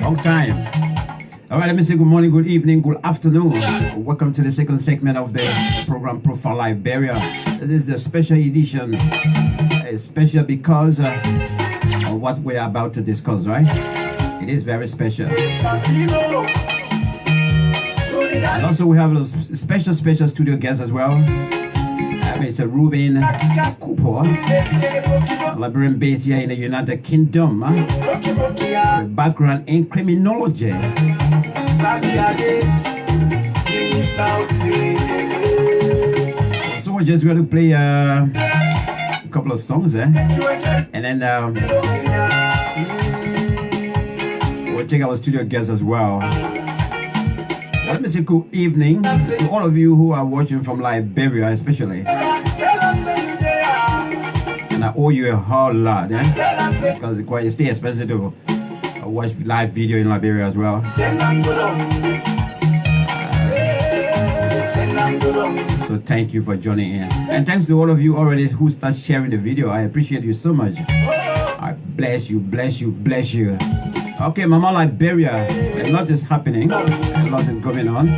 Long time. All right, let me say good morning, good evening, good afternoon. Welcome to the second segment of the program Profile Liberia. This is the special edition. It's special because of what we're about to discuss, right? It is very special. And also we have a special studio guest as well. Mr. Reuben Cooper, Liberian based here in the United Kingdom. With background in criminology. So we're just going to play a couple of songs, and then we'll take our studio guests as well. So let me say good evening to all of you who are watching from Liberia, especially. And I owe you a whole lot, because it's quite still expensive to watch live video in Liberia as well. So thank you for joining in, and thanks to all of you already who start sharing the video. I appreciate you so much. I bless you. Okay, Mama Liberia, a lot is happening, a lot is going on.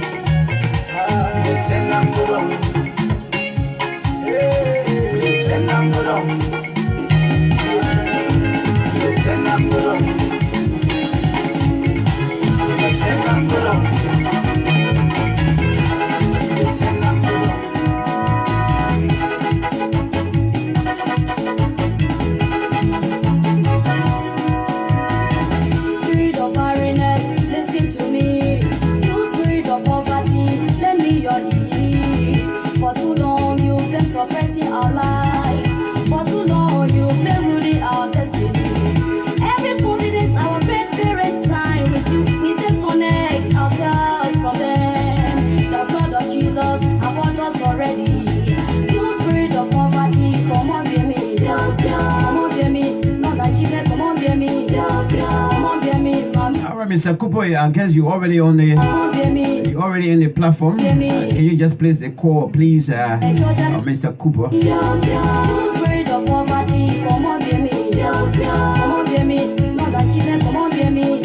Mr. Cooper, I guess you're already on the in the platform. Can you just place the call, please, Mr. Cooper?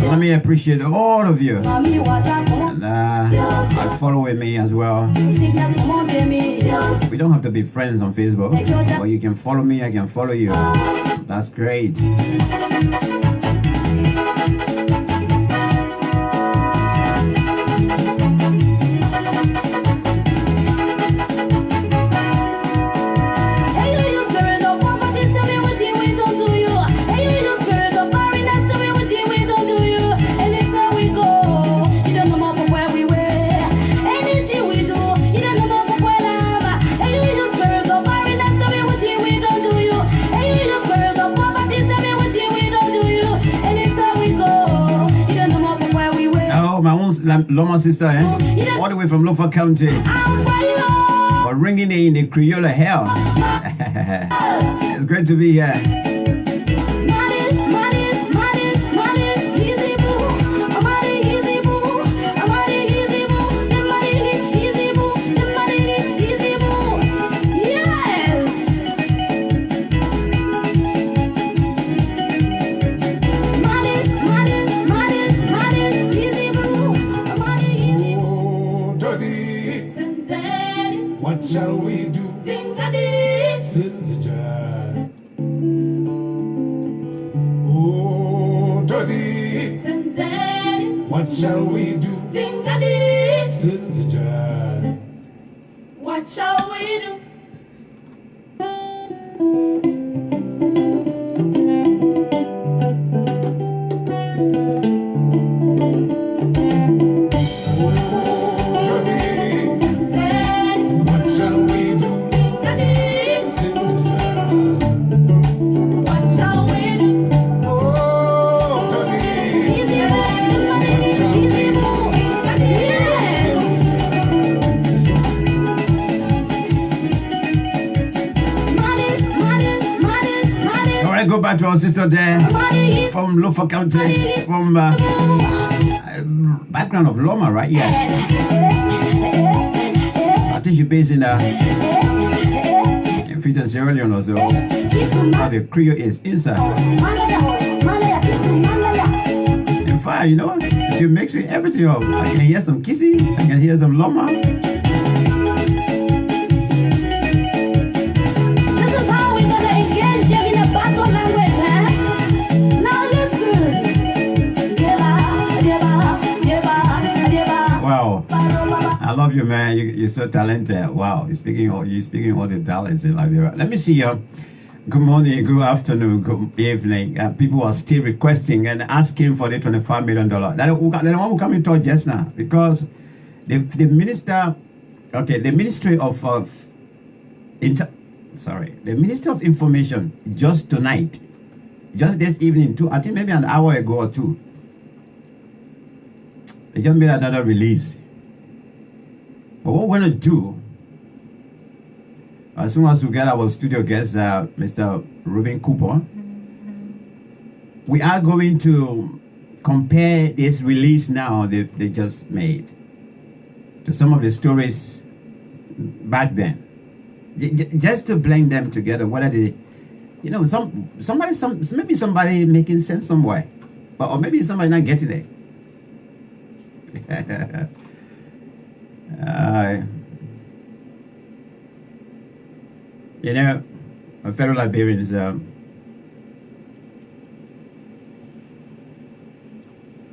Let me appreciate all of you, and following me as well. We don't have to be friends on Facebook, but you can follow me, I can follow you. That's great. Loma sister, all the way from Lofa County. Or ringing in the Creole hell. It's great to be here. What shall we do? Oh, Daddy. What shall we do? What shall we do? Go back to our sister there from Lofa County, from background of Loma, right? Yeah. I think she's based in Sierra Leone or so. But the Creole is inside. In fact, you know, she's mixing everything up. I can hear some kissing, I can hear some Loma. I love you, man. You're so talented. Wow, you're speaking all the talents in Liberia. Let me see you. Good morning, good afternoon, good evening. People are still requesting and asking for the $25 million. That one will come in touch just now because the minister, okay, the Ministry of the Minister of Information just tonight, just this evening, I think maybe an hour ago or two, they just made another release. But what we're going to do, as soon as we get our studio guest, Mr. Reuben Cooper, we are going to compare this release now they just made to some of the stories back then. Just to blend them together, whether they, you know, maybe somebody making sense somewhere, or maybe somebody not getting it. You know, my fellow Liberians,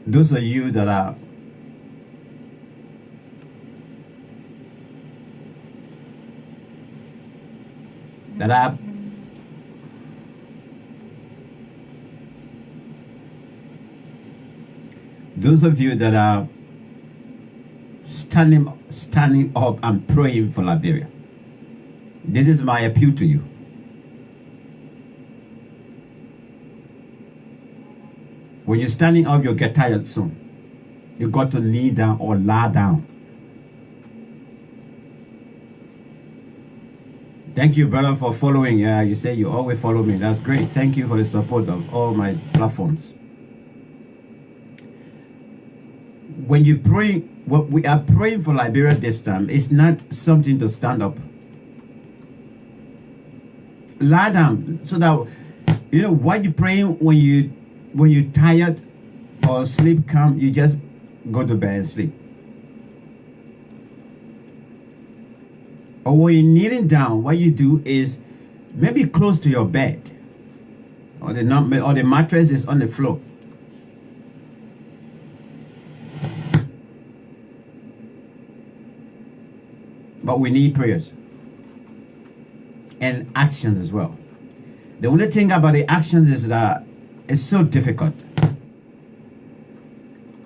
those of you that are those of you that are standing up and praying for Liberia, this is my appeal to you. When you're standing up, you'll get tired soon. You got to kneel down or lie down. Thank you, brother, for following. You say you always follow me. That's great. Thank you for the support of all my platforms. When you pray, what we are praying for Liberia this time, it's not something to stand up. Lie down so that, you know, while you're praying, when you're tired or sleep come, you just go to bed and sleep. Or when you're kneeling down, what you do is maybe close to your bed, or the mattress is on the floor. But we need prayers and actions as well. The only thing about the actions is that it's so difficult.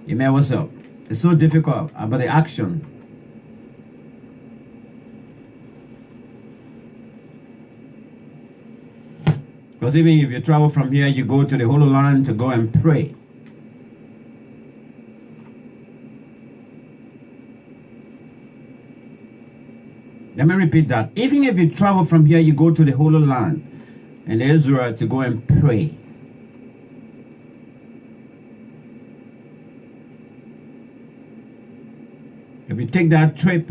You may what's up? It's so difficult about the action. Because even if you travel from here, you go to the Holy Land to go and pray. Let me repeat that. Even if you travel from here, you go to the Holy Land in Israel to go and pray. If you take that trip,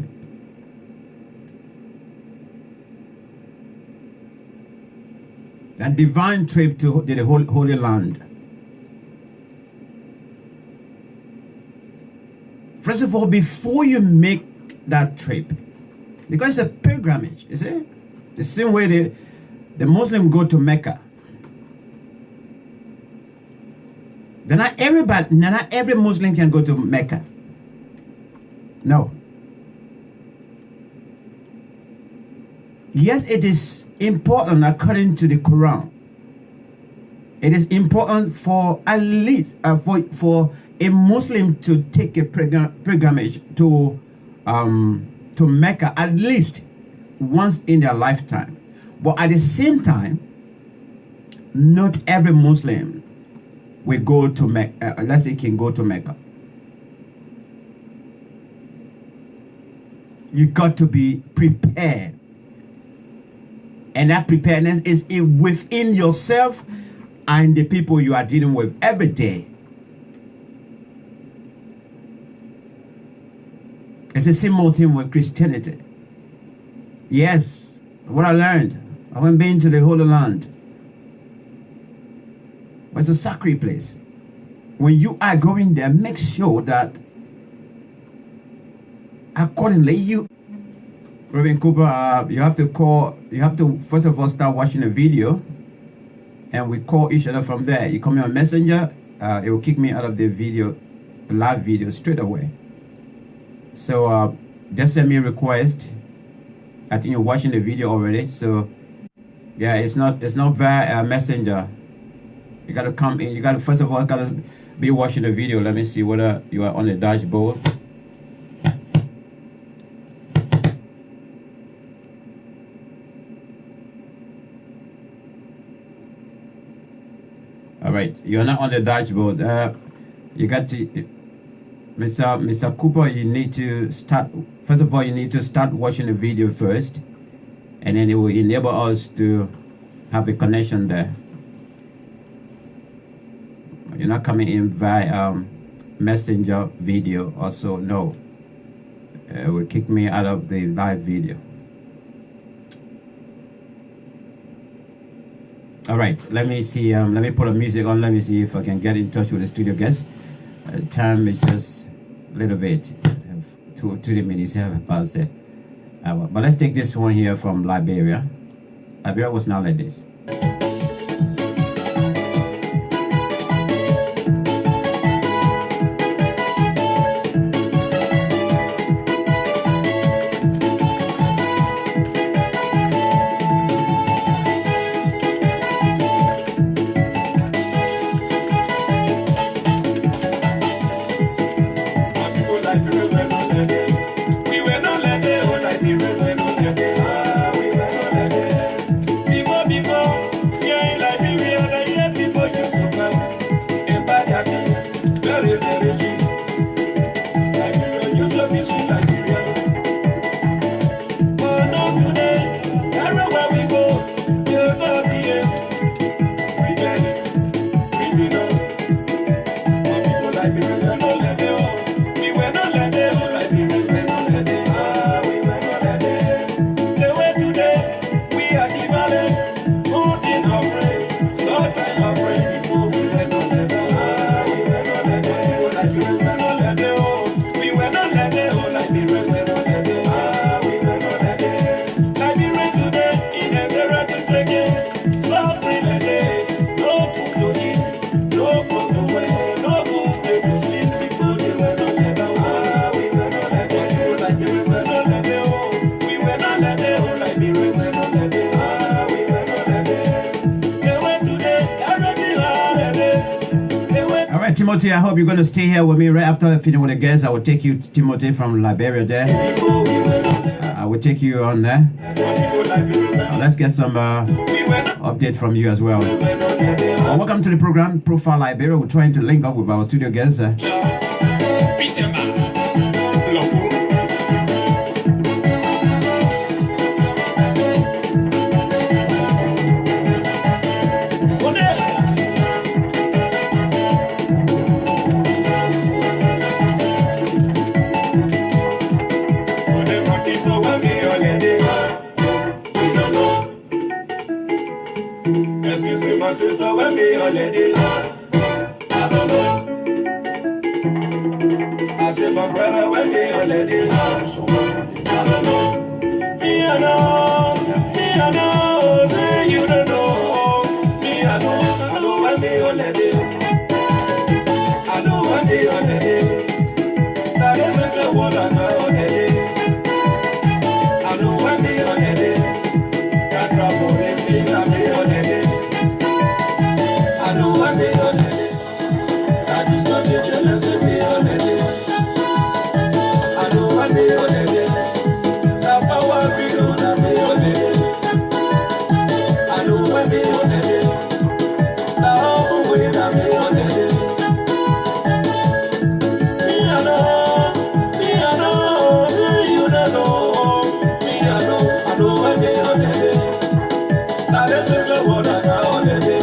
that divine trip to the Holy Land, first of all, before you make that trip, because it's a pilgrimage, you see, the same way the Muslim go to Mecca. Then not every Muslim can go to Mecca. No. Yes, it is important according to the Quran. It is important for at least for a Muslim to take a pilgrimage to Mecca at least once in their lifetime. But at the same time, not every Muslim will go to Mecca unless they can go to Mecca. You got to be prepared. And that preparedness is within yourself and the people you are dealing with every day. It's the same thing with Christianity. Yes, what I learned, I haven't been to the Holy Land. But it's a sacred place. When you are going there, make sure that accordingly Reuben Cooper, you have to first of all start watching a video, and we call each other from there. You call me on Messenger, it will kick me out of the live video straight away. So just send me a request. I think you're watching the video already. So yeah, it's not via Messenger. You gotta come in. You gotta first of all be watching the video. Let me see whether you are on the dashboard. All right, you're not on the dashboard. You got to, Mr. Cooper. You need to start. First of all, you need to start watching the video first, and then it will enable us to have a connection there. You're not coming in via Messenger video. Also, no, it will kick me out of the live video. All right, let me see. Let me put a music on. Let me see if I can get in touch with the studio guest. Time is just a little bit. 2 minutes have passed there. But let's take this one here from Liberia. Liberia was not like this. Timothy, I hope you're going to stay here with me. Right after I finish with the guests, I will take you to Timothy from Liberia there. I will take you on there. Let's get some update from you as well. Welcome to the program, Profile Liberia. We're trying to link up with our studio guests. excuse me, my sister, when me holiday. I don't know. I said, my brother, when me holiday. I don't know. Me, I know. Me, I know. Say you don't know. Me, I know when me holiday. I know when me holiday. That is the one I know holiday. I know when me holiday. That trouble is in me holiday. I know when me holiday. That is not the jealous of me holiday. I know when me holiday. That power be on me holiday. I know when me holiday. That whole way that me holiday. Me I know, say you don't know. Me I know when me holiday. That is the one I got holiday.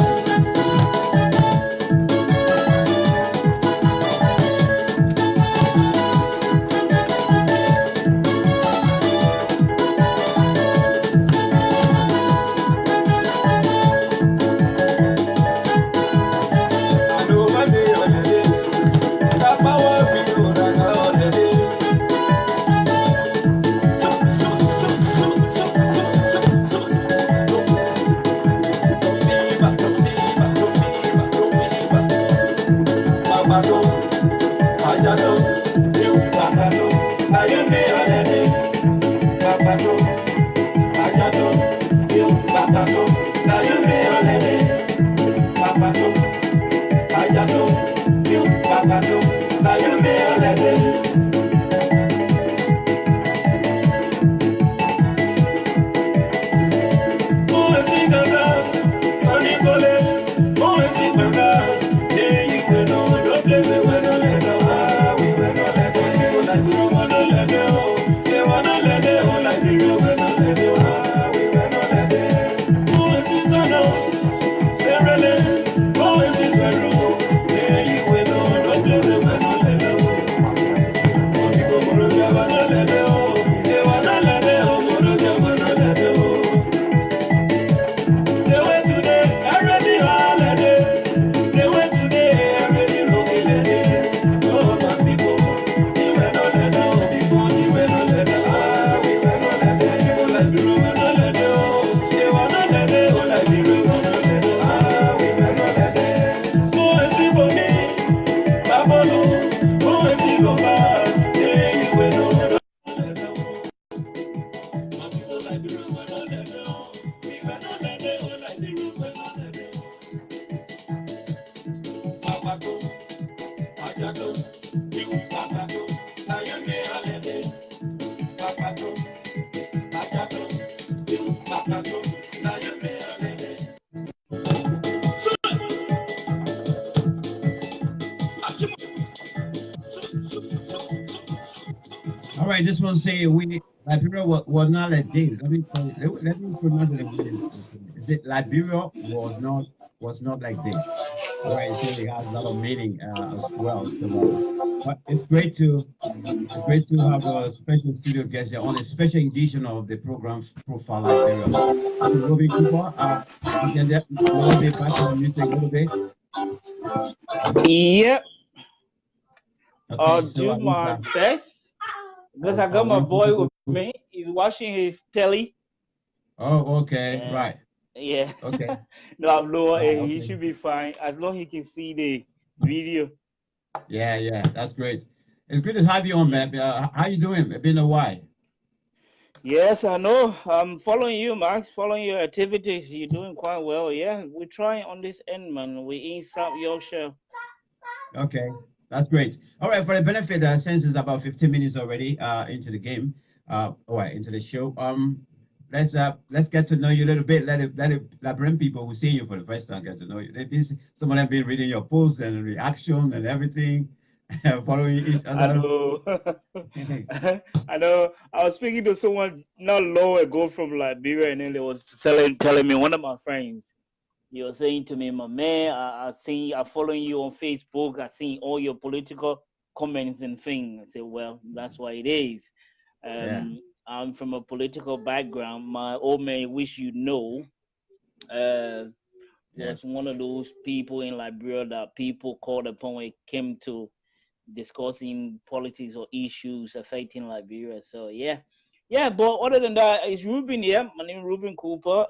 All right, just want to say Liberia was not like this. Let me pronounce it again. Is it Liberia was not like this? All right, so it has a lot of meaning as well. So, but it's great to have a special studio guest here on a special edition of the program Profile Liberia. Mr. Reuben Cooper, you can lower the background music a little bit. Yep. Okay, I'll so do my best. Because I got my boy with me. He's watching his telly. Oh, okay, Yeah. right. Yeah. Okay. No, I'm lower. Right, He okay. should be fine as long as he can see the video. Yeah, that's great. It's good to have you on, man. How you doing? It's been a while. Yes, I know. I'm following you, Max. Following your activities. You're doing quite well. Yeah, we're trying on this end, man. We're in South Yorkshire. Okay, that's great. All right, for the benefit, since it's about 15 minutes already into the game, all right, into the show. Let's get to know you a little bit. Let bring people who see you for the first time get to know you. Some of them been reading your posts and reaction and everything, following each other. I know. I know. I was speaking to someone not long ago from Liberia, and then they was telling me, one of my friends. He was saying to me, my man, I'm following you on Facebook. I seen all your political comments and things. I said, well, that's what it is. Yeah. I'm from a political background. My old man, wish you know, was one of those people in Liberia that people called upon when it came to discussing politics or issues affecting Liberia. So yeah, yeah. But other than that, it's Reuben. Yeah, my name is Reuben Cooper.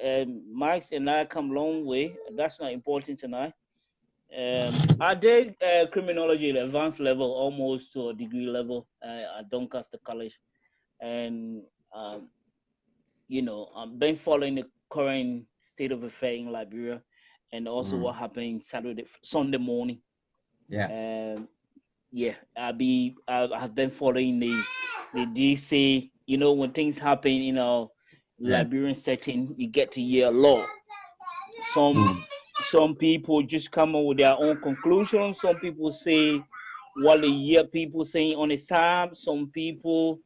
Max and I come a long way. That's not important tonight. I did criminology at advanced level, almost to a degree level at Doncaster College, and I've been following the current state of affairs in Liberia, and also what happened Sunday morning. Yeah. Yeah, I've been following the DC. When things happen in a Yeah. Liberian setting, you get to hear a lot. Some people just come up with their own conclusions. Some people say what they hear people saying on the side. Some people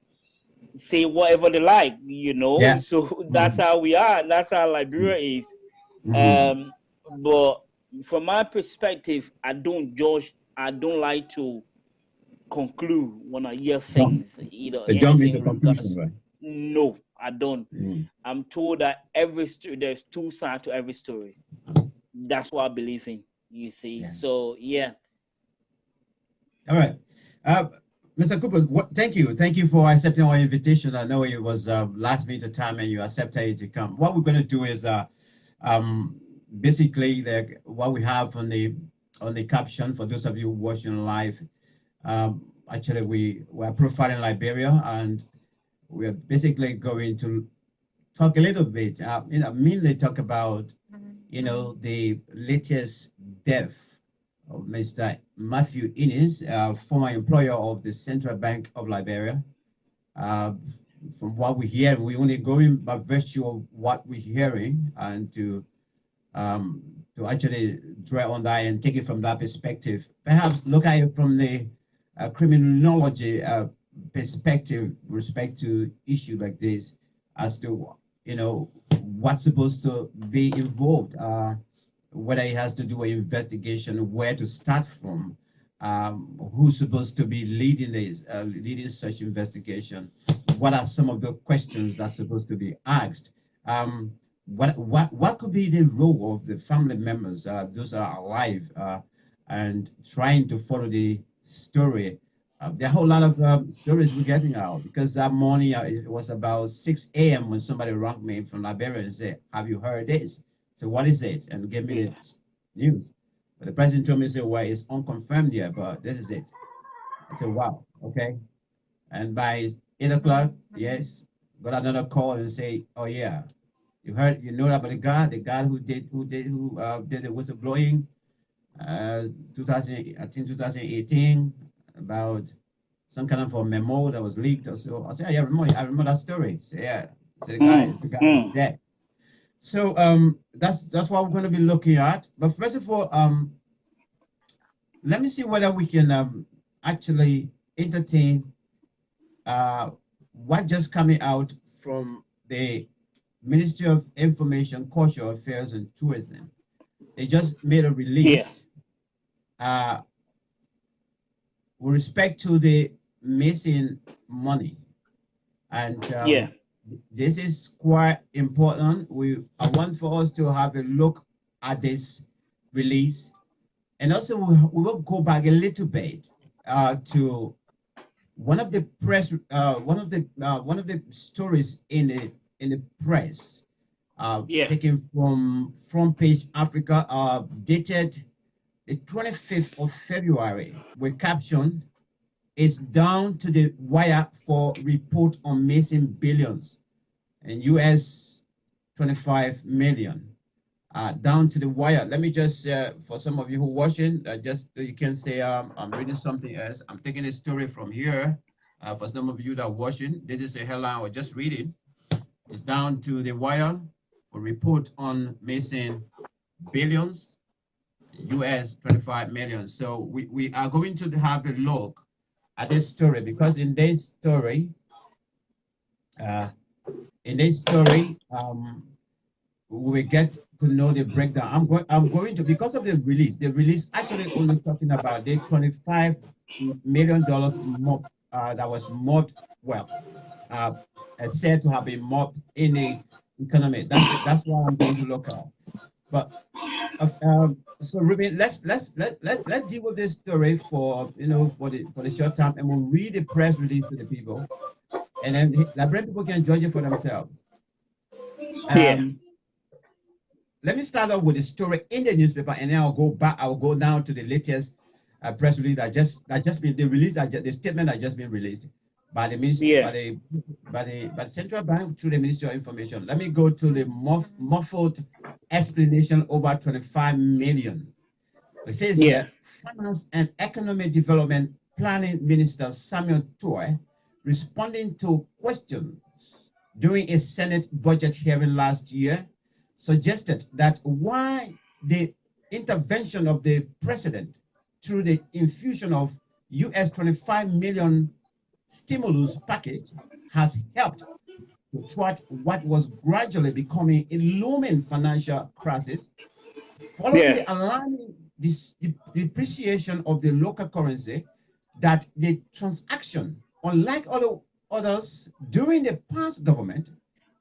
say whatever they like, Yeah. So that's how we are. That's how Liberia is. But from my perspective, I don't judge. I don't like to conclude when I hear things, Jump into anything conclusion, regards. right? No, I don't. I'm told that there's two sides to every story. That's what I believe in. You see, Yeah. so yeah. All right, Mr. Cooper. Thank you for accepting our invitation. I know it was last minute time, and you accepted it to come. What we're going to do is basically like what we have on the caption for those of you watching live. Actually, we are profiling Liberia, and we are basically going to talk a little bit. Mainly talk about the latest death of Mr. Matthew Innes, former employer of the Central Bank of Liberia. From what we hear, we only going by virtue of what we're hearing, and to actually dwell on that and take it from that perspective. Perhaps look at it from the criminology perspective with respect to issue like this, as to what's supposed to be involved, whether it has to do with investigation, where to start from, who's supposed to be leading such investigation, what are some of the questions that's supposed to be asked, what could be the role of the family members, those are alive, and trying to follow the story. There are a whole lot of stories we're getting out, because that morning it was about 6 a.m. when somebody rang me from Liberia and said, "Have you heard this?" So what is it? And give me the news. But the president told me, say, "Well, it's unconfirmed yet, but this is it." I said, "Wow, okay." And by 8 o'clock, yes, got another call and say, "Oh yeah, you know about the guy who did the whistleblowing, 2018, about some kind of a memo that was leaked or so." I said, "Yeah, I remember that story." So yeah, so the guy is dead. So that's what we're going to be looking at. But first of all, let me see whether we can actually entertain what just coming out from the Ministry of Information, Cultural Affairs and Tourism. They just made a release with respect to the missing money. And this is quite important. I want for us to have a look at this release, and also we will go back a little bit to one of the one of the stories in the press, taken from Front Page Africa, dated the 25th of February, with caption, "It's down to the wire for report on missing billions," and US 25 million. Down to the wire. Let me just, for some of you who are watching, just so you can say, I'm reading something else. I'm taking a story from here. For some of you that are watching, this is a headline I was just reading. It's down to the wire for report on missing billions, US 25 million. So we are going to have a look at this story, because in this story, we get to know the breakdown. I'm going to, because of the release actually only talking about the $25 million mob that was mobbed, said to have been mobbed in the economy. That's what I'm going to look at. But so Ruben, let's deal with this story for for the short time, and we'll read the press release to the people, and then Liberian people can judge it for themselves. Let me start off with the story in the newspaper, and then I'll go back. I'll go down to the latest press release that just been the statement that just been released by the ministry, by the central bank through the Ministry of Information. Let me go to the muffled explanation over 25 million. It says here, Finance and Economic Development Planning Minister Samuel Toy, responding to questions during a Senate budget hearing last year, suggested that why the intervention of the president through the infusion of US 25 million stimulus package has helped to thwart what was gradually becoming a looming financial crisis following the alarming depreciation of the local currency, that the transaction, unlike others during the past government,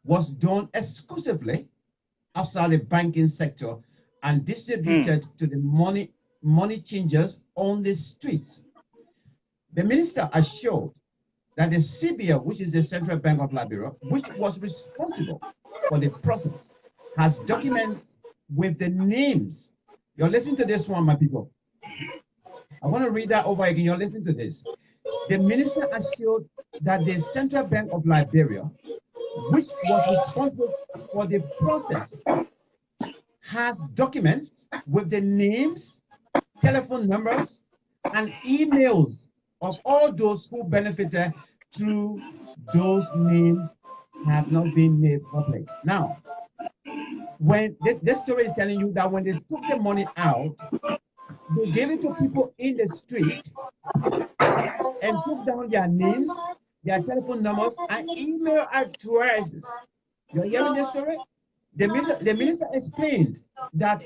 was done exclusively outside the banking sector and distributed to the money changers on the streets. The minister assured that the CBL, which is the Central Bank of Liberia, which was responsible for the process, has documents with the names. You're listening to this one, my people. I want to read that over again. You're listening to this. The minister assured that the Central Bank of Liberia, which was responsible for the process, has documents with the names, telephone numbers, and emails of all those who benefited through those names have not been made public. Now, when this story is telling you that when they took the money out, they gave it to people in the street and put down their names, their telephone numbers, and email addresses. You're hearing this story? The minister explained that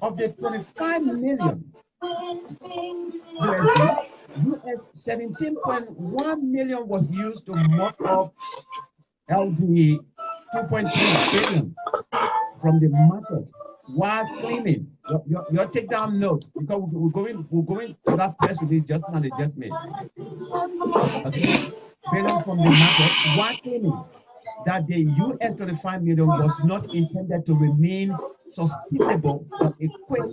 of the 25 million USD, US 17.1 million was used to mop up LD 2.3 billion from the market while claiming your take down note, because we're going to that press release just now they just made. Okay, billion from the market while claiming that the US 25 million was not intended to remain sustainable but a quick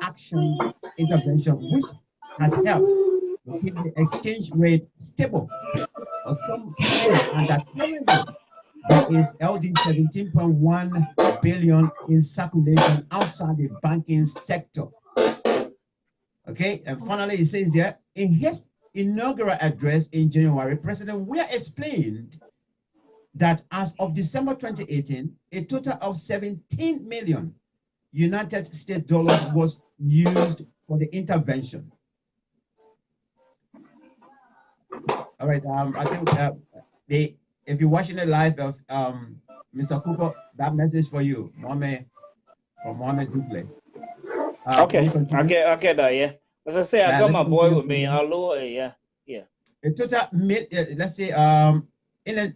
action intervention which has helped to keep the exchange rate stable for some time, and that currently there is LD 17.1 billion in circulation outside the banking sector. Okay, and finally it says here, in his inaugural address in January, President Weah explained that as of December 2018, a total of 17 million United States dollars was used for the intervention. All right, I think if you're watching the live of Mr. Cooper, that message for you, Mohammed Duple. Okay, I get that, yeah. As I say, I got my boy with me. Hello, yeah. A total, let's say, in an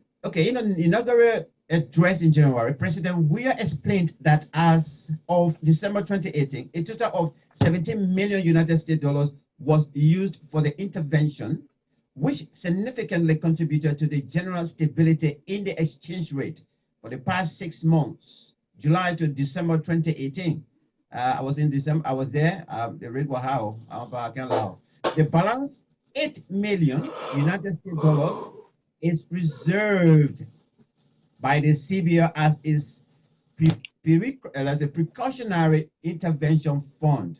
inaugural address in January, President Weah explained that as of December 2018, a total of 17 million United States dollars was used for the intervention, which significantly contributed to the general stability in the exchange rate for the past 6 months, July to December 2018. I was in December, I was there, the rate was how? The balance, 8 million United States dollars, is reserved by the CBO as a precautionary intervention fund.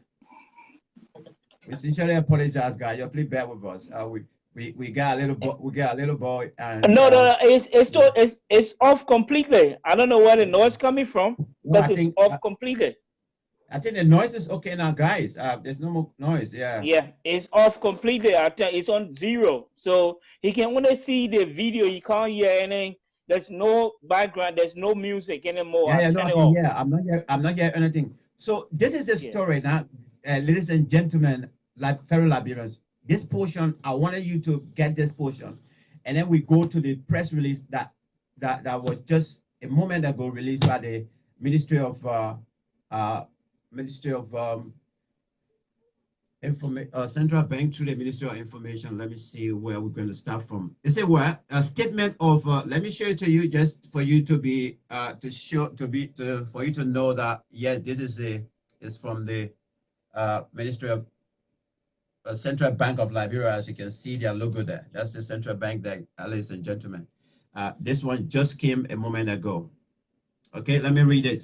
We sincerely apologize, guys. You please bear with us. We got a little boy, and no, it's off completely. I don't know where the noise coming from, but it's off completely. I think the noise is okay now, guys. There's no more noise. Yeah, it's off completely. I think it's on 0, so he can only see the video. He can't hear anything. There's no background. There's no music anymore. I'm not hearing anything. So this is the story now, ladies and gentlemen, like fellow Liberians. This portion, I wanted you to get this portion, and then we go to the press release that was just a moment ago released by the Ministry of Ministry of Central Bank through the Ministry of Information. Let me see where we're going to start from. They say what a statement of. Let me show it to you just for you to be for you to know that yes, this is from the Ministry of Central Bank of Liberia. As you can see, their logo there. That's the Central Bank there, ladies and gentlemen. This one just came a moment ago. Okay, let me read it.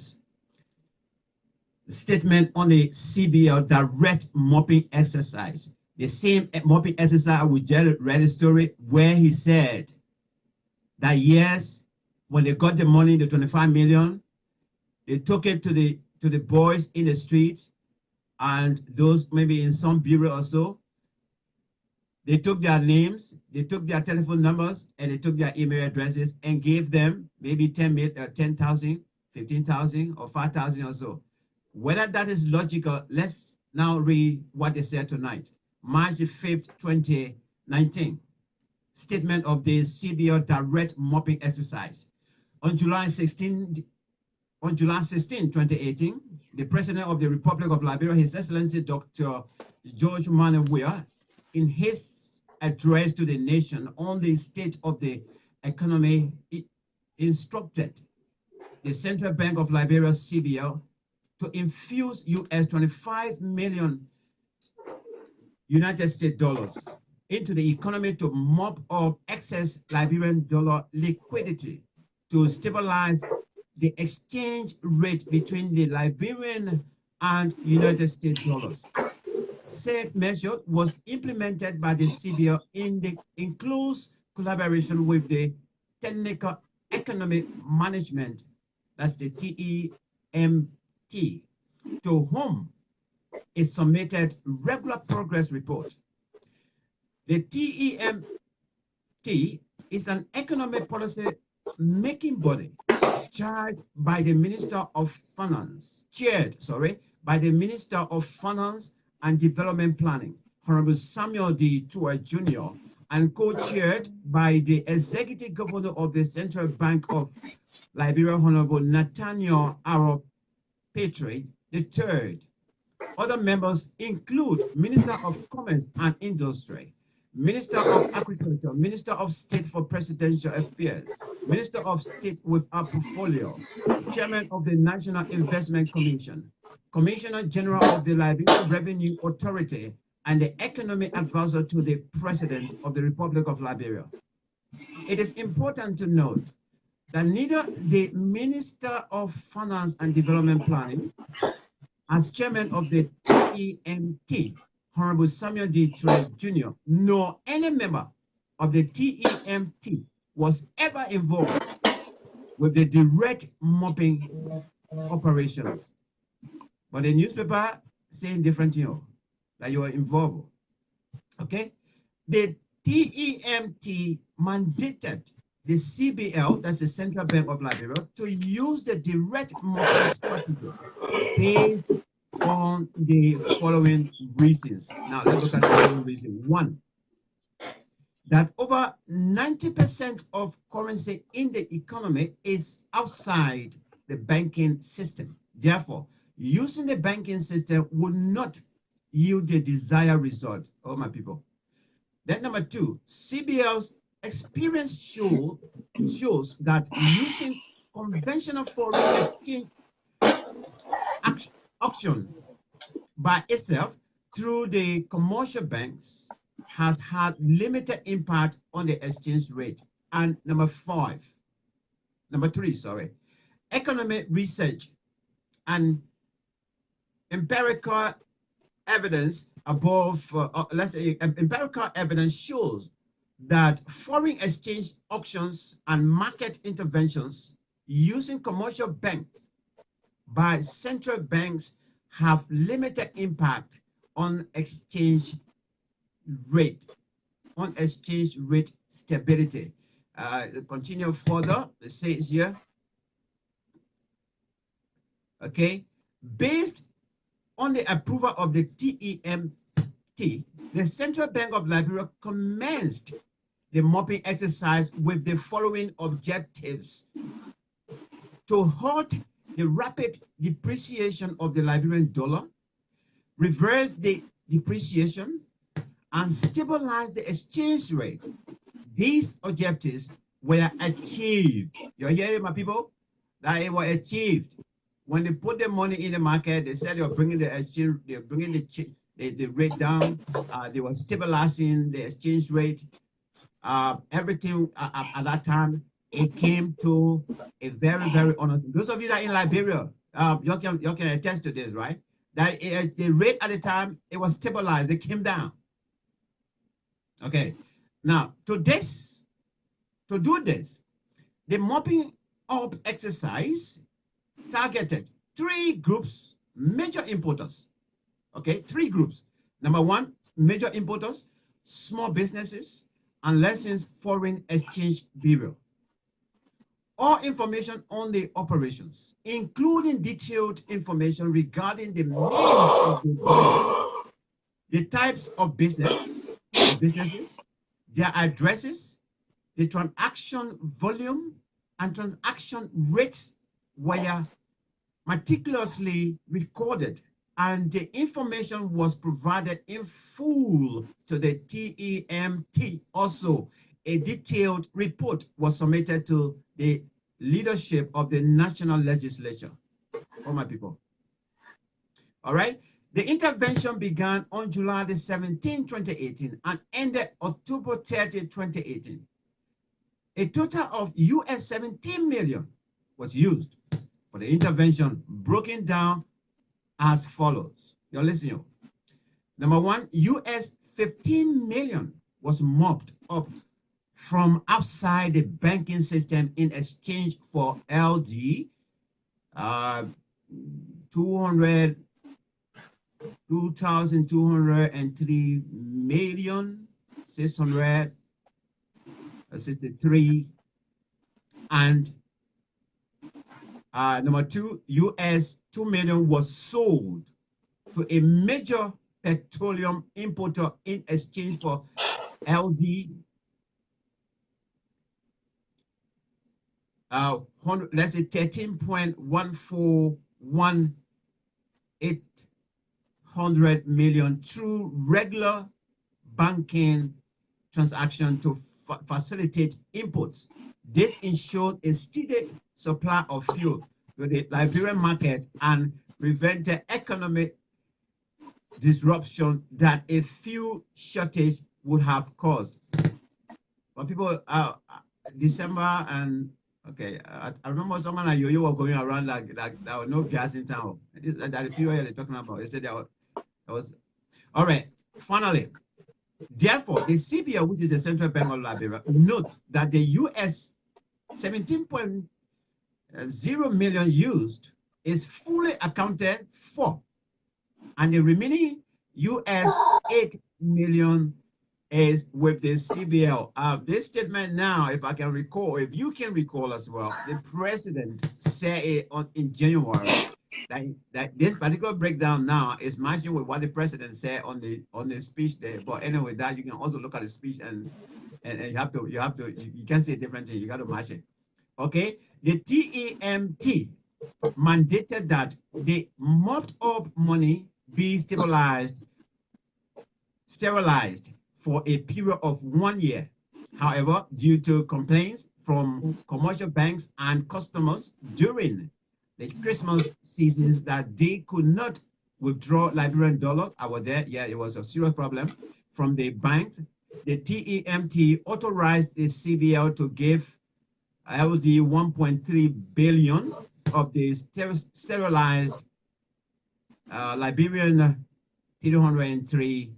Statement on the CBL direct mopping exercise. The same mopping exercise we just read a story where he said that yes, when they got the money, the 25 million, they took it to the boys in the street and those maybe in some bureau or so. They took their names, they took their telephone numbers, and they took their email addresses and gave them maybe 10,000, 15,000, or 5,000 or so. Whether that is logical, let's now read what they said tonight. March 5th, 2019. Statement of the CBL direct mopping exercise. On July 16, 2018, the President of the Republic of Liberia, His Excellency Dr. George Manuel Weah, in his address to the nation on the state of the economy, instructed the Central Bank of Liberia, CBL, to infuse US 25 million United States dollars into the economy to mop up excess Liberian dollar liquidity to stabilize the exchange rate between the Liberian and United States dollars. Said measure was implemented by the CBL in close collaboration with the Technical Economic Management, that's the TEMT, to whom it submitted regular progress report. The TEMT is an economic policy making body chaired by the Minister of Finance, by the Minister of Finance and Development Planning, Honorable Samuel D. Tua Jr., and co-chaired by the Executive Governor of the Central Bank of Liberia, Honorable Nathaniel Arrow Petrie III. Other members include Minister of Commerce and Industry, Minister of Agriculture, Minister of State for Presidential Affairs, Minister of State without portfolio, Chairman of the National Investment Commission, Commissioner General of the Liberia Revenue Authority, and the Economic Advisor to the President of the Republic of Liberia. It is important to note that neither the Minister of Finance and Development Planning, as Chairman of the TEMT, Honorable Samuel D. Trey Jr., nor any member of the TEMT was ever involved with the direct mopping operations. But the newspaper saying different, that you are involved. Okay? The TEMT mandated the CBL, that's the Central Bank of Liberia, to use the direct mopping strategy based on the following reasons. Now, let's look at the following reason. One, that over 90% of currency in the economy is outside the banking system. Therefore, using the banking system would not yield the desired result. Oh, my people. Then number two, CBL's experience shows that using conventional foreign exchange auction by itself through the commercial banks has had limited impact on the exchange rate. And number three, economic research and empirical evidence empirical evidence shows that foreign exchange auctions and market interventions using commercial banks by central banks have limited impact on exchange rate stability. Continue further, it says here, okay, based on the approval of the TEMT, the Central Bank of Liberia commenced the mopping exercise with the following objectives: to halt the rapid depreciation of the Liberian dollar, reverse the depreciation, and stabilize the exchange rate. These objectives were achieved. You're hearing, my people? That it was achieved. When they put the money in the market, they said they were bringing the exchange, they're bringing the rate down. They were stabilizing the exchange rate. Everything at that time, it came to a very, very honest. Those of you that are in Liberia, you can attest to this, right? That the rate at the time, it was stabilized. It came down. Okay. Now, to do this, the mopping up exercise targeted 3 groups, major importers. Okay, 3 groups. Number 1, major importers, small businesses, and licensed foreign exchange bureau. All information on the operations, including detailed information regarding the names of the buyers, the types of businesses, their addresses, the transaction volume, and transaction rates were meticulously recorded, and the information was provided in full to the TEMT. Also, a detailed report was submitted to the leadership of the National Legislature. Oh, my people. All right. The intervention began on July the 17th, 2018, and ended October 30, 2018. A total of US 17 million was used for the intervention, broken down as follows. You're listening. Number 1, US 15 million was mopped up from outside the banking system in exchange for LD 2,203 million 663, and number 2, US 2 million was sold to a major petroleum importer in exchange for LD let's say 13.141 million through regular banking transaction to facilitate imports. This ensured a steady supply of fuel to the Liberian market and prevented economic disruption that a fuel shortage would have caused. But people, December and okay, I remember someone like you were going around like there was no gas in town. That the period they're talking about. They said there was all right. Finally, therefore, the CBL, which is the Central Bank of Liberia, note that the US 17.0 million used is fully accounted for, and the remaining US 8 million is with the CBL. This statement now, if I can recall, if you can recall as well, the president said it in January that this particular breakdown now is matching with what the president said on the speech there. But anyway, that you can also look at the speech and you can't say a different thing. You got to match it. Okay, the TEMT mandated that the mopped up money be sterilized for a period of 1 year. However, due to complaints from commercial banks and customers during the Christmas seasons that they could not withdraw Liberian dollars, I was there, yeah, it was a serious problem from the banks. The TEMT authorized the CBL to give LD 1.3 billion of the sterilized Liberian 303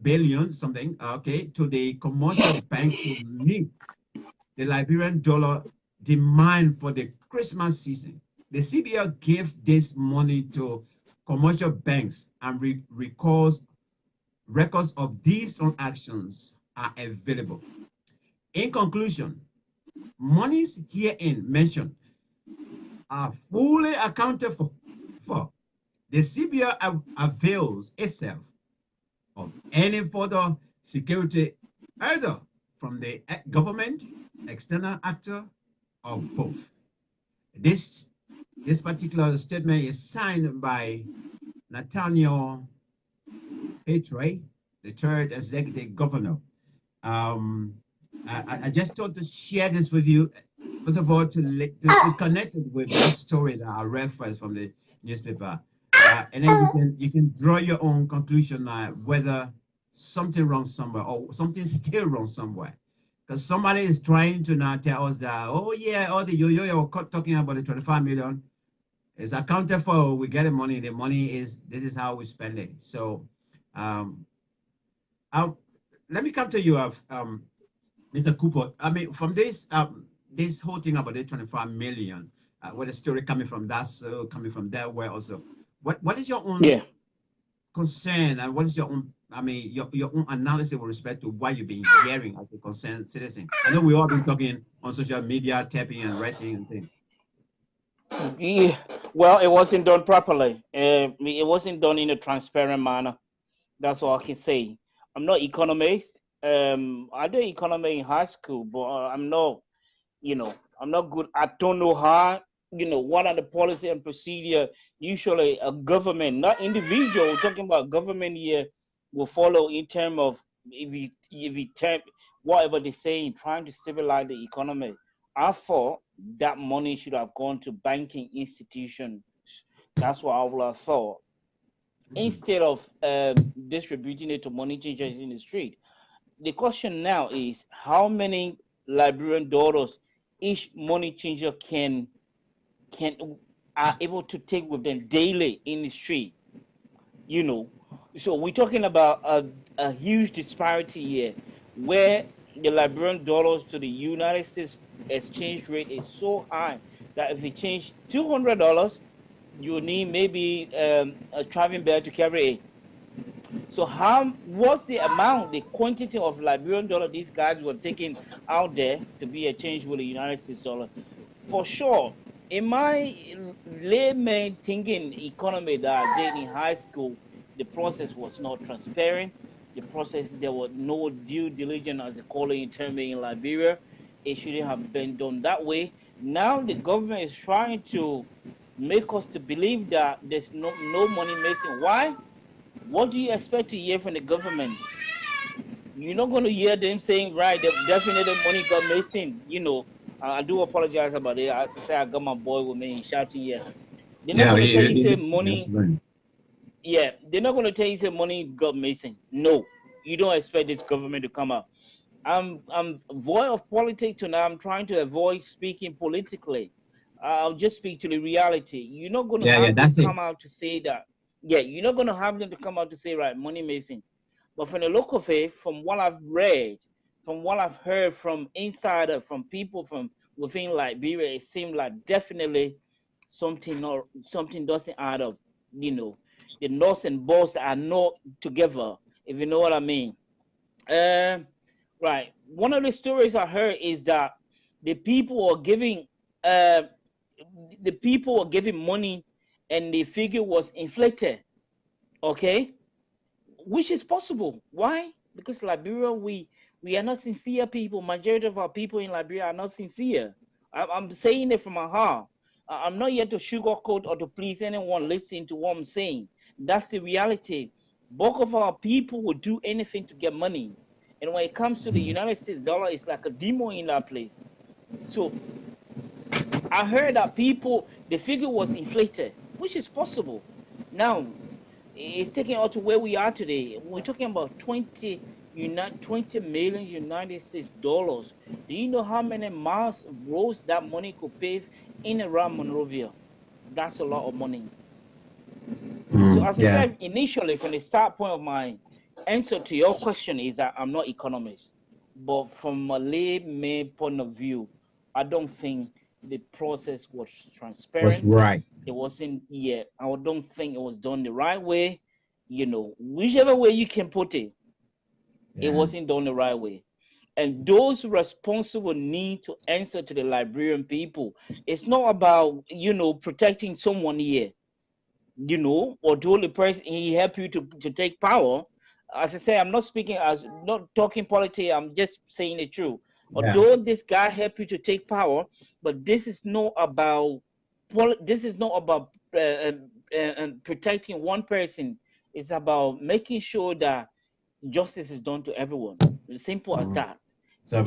billion something, okay, to the commercial banks to meet the Liberian dollar demand for the Christmas season. The CBL gave this money to commercial banks, and records of these transactions are available. In conclusion, monies herein mentioned are fully accounted for. The CBL avails itself of any further security either from the government, external actor, or both. This particular statement is signed by Nathaniel Petre, the third executive governor. I just thought to share this with you, first of all, to connect it with this story that I read first from the newspaper. And then you can draw your own conclusion whether something wrong somewhere or something still wrong somewhere. Because somebody is trying to now tell us that, oh yeah, all the yo-yo talking about the 25 million is accounted for. We get the money. The money is, this is how we spend it. So let me come to you, Mr. Cooper. I mean, from this whole thing about the 25 million, where the story coming from, that's coming from there, where also, what is your own concern, and what is your own, I mean, your own analysis with respect to what you've been hearing as a concerned citizen? I know we all been talking on social media, tapping and writing and things. Yeah, well, it wasn't done properly. It wasn't done in a transparent manner. That's all I can say. I'm not economist. I did economy in high school, but I'm not, I'm not good. I don't know how, what are the policy and procedure. Usually a government, not individual, we're talking about government here, will follow in terms of whatever they say, trying to stabilize the economy. I thought that money should have gone to banking institutions. That's what I would have thought, instead of distributing it to money changers in the street. The question now is how many Liberian dollars each money changer can are able to take with them daily in the street. So we're talking about a huge disparity here, where the Liberian dollars to the United States exchange rate is so high that if you change $200, you need maybe a traveling bag to carry it. So what's the amount, the quantity of Liberian dollar these guys were taking out there to be exchanged with the United States dollar? For sure, in my layman thinking economy that I did in high school, the process was not transparent. The process, there was no due diligence, as they call it in terms in Liberia. It shouldn't have been done that way. Now the government is trying to make us to believe that there's no money missing. Why? What do you expect to hear from the government? You're not going to hear them saying, right, definitely money got missing. I do apologize about it. As I say, I got my boy with me shouting here. They're not going to tell you say money. Yeah, they're not going to tell you say money got missing. No, you don't expect this government to come out. I'm void of politics tonight. I'm trying to avoid speaking politically. I'll just speak to the reality. You're not going to have them come out to say that. Yeah, you're not going to have them to come out to say, right, money missing. But from the local faith, from what I've read, from what I've heard from insider, from people from within Liberia, it seems like definitely something doesn't add up. The nuts and bolts are not together, if you know what I mean. Right. One of the stories I heard is that the people are giving money, and the figure was inflated. Okay, which is possible. Why? Because Liberia, we are not sincere people. Majority of our people in Liberia are not sincere. I'm saying it from my heart. I'm not here to sugarcoat or to please anyone listening to what I'm saying. That's the reality. Bulk of our people will do anything to get money. And when it comes to the United States dollar, it's like a demon in that place. So I heard that the figure was inflated, which is possible. Now, it's taking us to where we are today. We're talking about 20 million United States dollars. Do you know how many miles of roads that money could pave in and around Monrovia? That's a lot of money. So as I said initially, from the start point of my answer to your question is that I'm not economist. But from a layman point of view, I don't think the process was transparent. Was right. It wasn't. Yeah, I don't think it was done the right way. Whichever way you can put it, it wasn't done the right way. And those responsible need to answer to the Liberian people. It's not about protecting someone here, or the only person he help you to take power. As I say, I'm not talking politics. I'm just saying the truth. Although this guy helped you to take power, but this is not about this is not about protecting one person. It's about making sure that justice is done to everyone. It's simple as that. So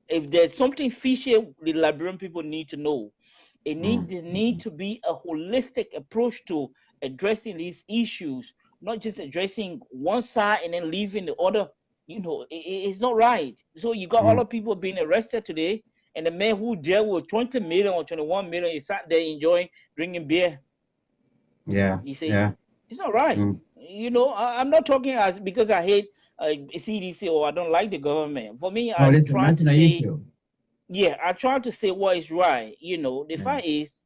If there's something fishy, the Liberian people need to know. There need to be a holistic approach to addressing these issues, not just addressing one side and then leaving the other. It's not right. So you got all of people being arrested today, and the man who jailed with 20 million or 21 million is sat there enjoying drinking beer. Yeah. You see, it's not right. I'm not talking as because I hate CDC or I don't like the government. For me, I try to say, I try to say what is right. The fact is,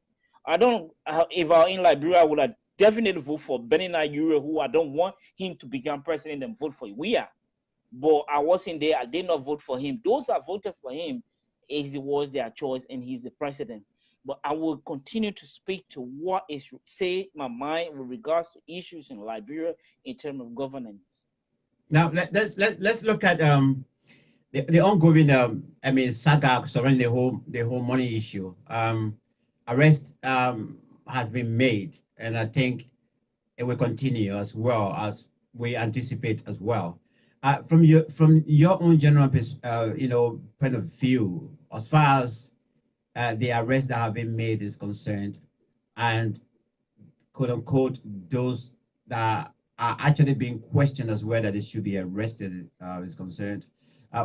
I don't. If I were in Liberia, I would have definitely vote for Benina Ure, who I don't want him to become president and vote for Weah. But I wasn't there. I did not vote for him. Those that voted for him, it was their choice, and he's the president. But I will continue to speak to what is say my mind with regards to issues in Liberia in terms of governance. Now let's look at the ongoing saga surrounding the whole money issue. Arrest has been made, and I think it will continue as well as we anticipate as well. From your own general point of view, as far as the arrests that have been made is concerned, and quote unquote those that are actually being questioned as whether they should be arrested is concerned.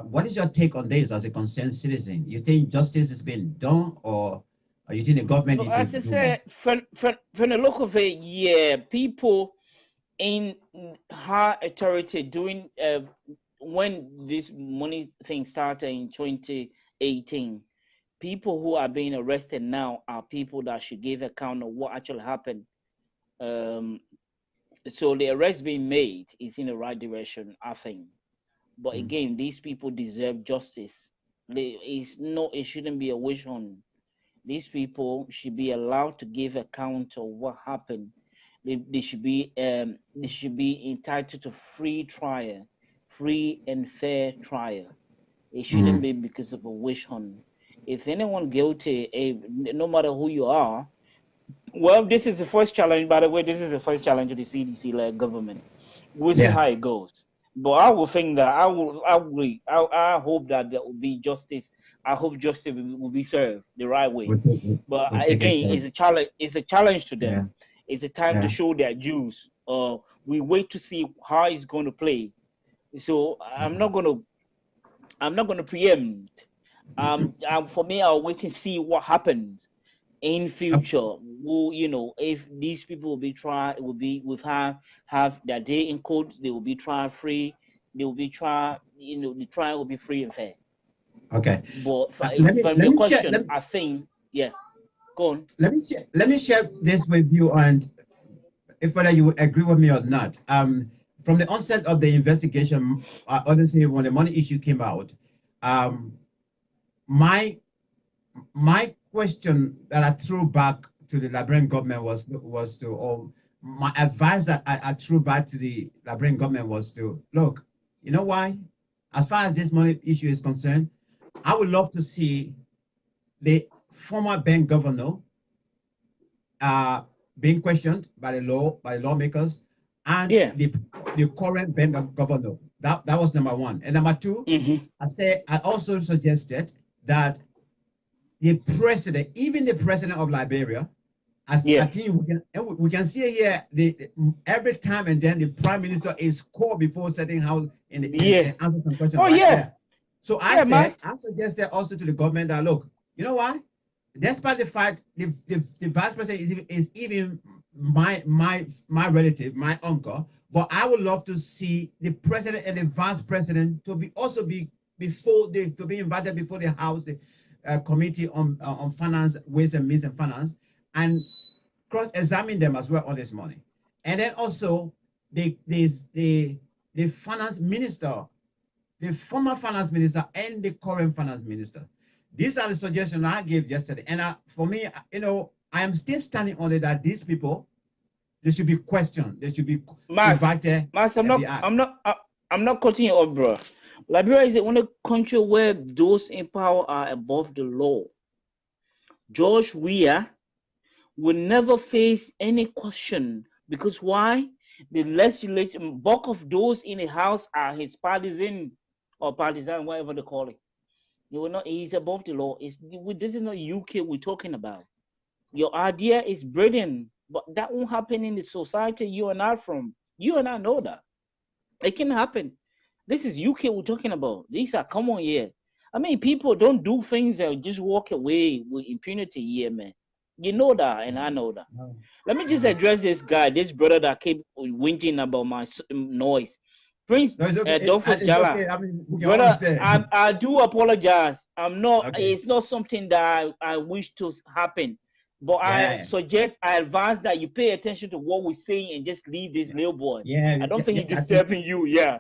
What is your take on this as a concerned citizen? You think justice is being done, or you think the government needs to do more? As I said, from the look of it, people in high authority doing when this money thing started in 2018, people who are being arrested now are people that should give account of what actually happened. So the arrest being made is in the right direction, I think. But again, these people deserve justice. It shouldn't be a wish hunt. These people should be allowed to give account of what happened. They should be entitled to free trial, free and fair trial. It shouldn't be because of a wish hunt. If anyone guilty, no matter who you are, well, this is the first challenge. By the way, this is the first challenge of the CDC-led government. We'll see how it goes. But I will think that I hope that there will be justice. I hope justice will be served the right way. But again, it's a challenge. It's a challenge to them. It's a time to show their dues. We wait to see how it's going to play. So I'm not going to preempt. For me, I'll wait and see what happens in future. If these people will be tried, have their day in court. They will be trial free. They will be trial. The trial will be free and fair. Okay. But from your question, I think go on. Let me share this with you, and if whether you agree with me or not. From the onset of the investigation, honestly, when the money issue came out, my question that I threw back to the Liberian government my advice that I threw back to the Liberian government was to look. You know why? As far as this money issue is concerned, I would love to see the former bank governor being questioned by the lawmakers, and the current bank governor. That was number one. And number two, I also suggested that the president, even the president of Liberia, I think we can see here every time and then the prime minister is called before setting house and answer some questions. So I suggested also to the government that look, you know what? Despite the fact the vice president is even my relative, my uncle, but I would love to see the president and the vice president to be invited before the House, the Committee on Finance, Ways and Means and Finance, and cross-examine them as well on this money. And then also the finance minister, the former finance minister and the current finance minister. These are the suggestions I gave yesterday. And for me, I am still standing on it that these people, they should be questioned. They should be invited. Max, I'm not cutting you off, bro. Liberia is the only country where those in power are above the law. George Weah will never face any question. Because why? The legislation, bulk of those in the house are his partisan or partisan, whatever they call it. You will not. He's above the law. This is not UK we're talking about. Your idea is brilliant, but that won't happen in the society you and I from. You and I know that it can happen. This is UK we're talking about. These are common here. I mean, people don't do things and just walk away with impunity here, man. You know that, and I know that. Let me just address this guy, this brother that keep whinging about my noise. Prince Adolfo Jala. Okay. I mean, Brother, I do apologize. I'm not. Okay. It's not something that I wish to happen. But I suggest, I advise that you pay attention to what we're saying and just leave this little boy. Yeah. I don't think he's disturbing you. Yeah.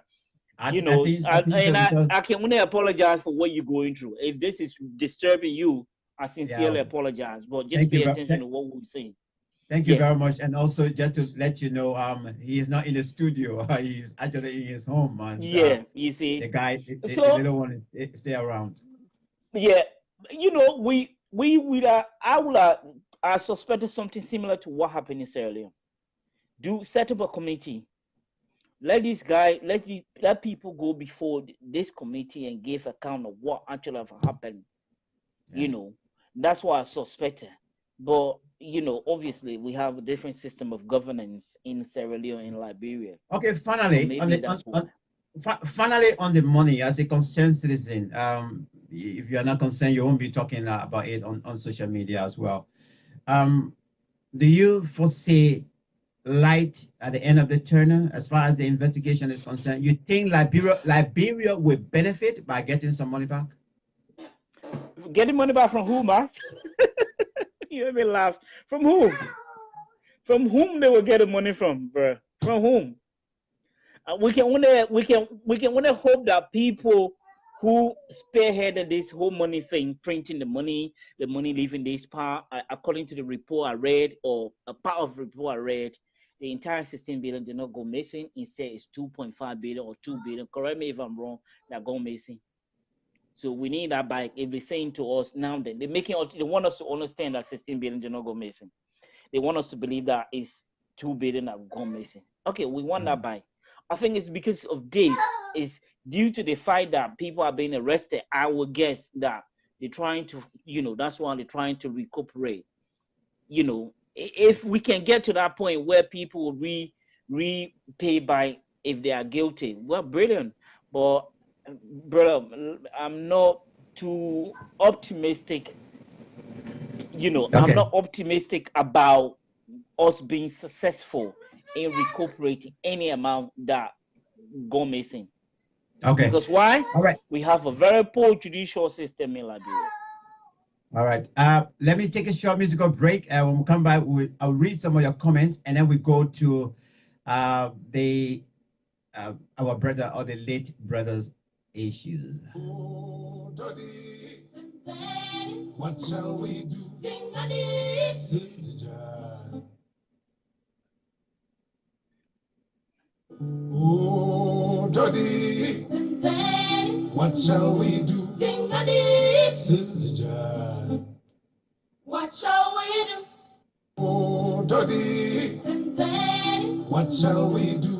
I can only apologize for what you're going through. If this is disturbing you, I sincerely apologize. But just pay attention to what we're saying. Thank you very much. And also, just to let you know, he is not in the studio. He's actually in his home. And, you see, the guy, the little one, stay around. Yeah, you know, I suspected something similar to what happened in Sierra Leone. Set up a committee. Let this guy, let people go before this committee and give account of what actually happened. Yeah. You know, that's what I suspected. But you know, obviously, we have a different system of governance in Sierra Leone and Liberia. Okay, finally, so finally on the money, as a concerned citizen, if you are not concerned, you won't be talking about it on social media as well. Do you foresee light at the end of the tunnel as far as the investigation is concerned? You think Liberia will benefit by getting some money back? Getting money back from who, man? You made me laugh. From whom? From whom they will get the money from, bro? From whom? We can only hope that people who spearheaded this whole money thing, printing the money leaving this part, according to the report I read, or a part of the report I read, the entire 16 billion did not go missing. Instead, it's 2.5 billion or 2 billion. Correct me if I'm wrong. That go missing. So we need that back. If they're saying to us now that they want us to understand that 16 billion did not go missing. They want us to believe that it's 2 billion that have gone missing. Okay, we want that back. I think it's because of this. It's due to the fact that people are being arrested. I would guess that they're trying to, you know, that's why they're trying to recuperate. You know, if we can get to that point where people will repay by if they are guilty, well, brilliant. But brother, I'm not too optimistic. You know, I'm not optimistic about us being successful in recuperating any amount that go missing. Okay. Because why? All right. We have a very poor judicial system in Liberia. All right. Let me take a short musical break. When we come back, I'll read some of your comments, and then we go to our brother or the late brother's issues. Oh, Daddy, what shall we do? Oh, Daddy, what shall we do? What shall we do? Oh, Daddy, what shall we do?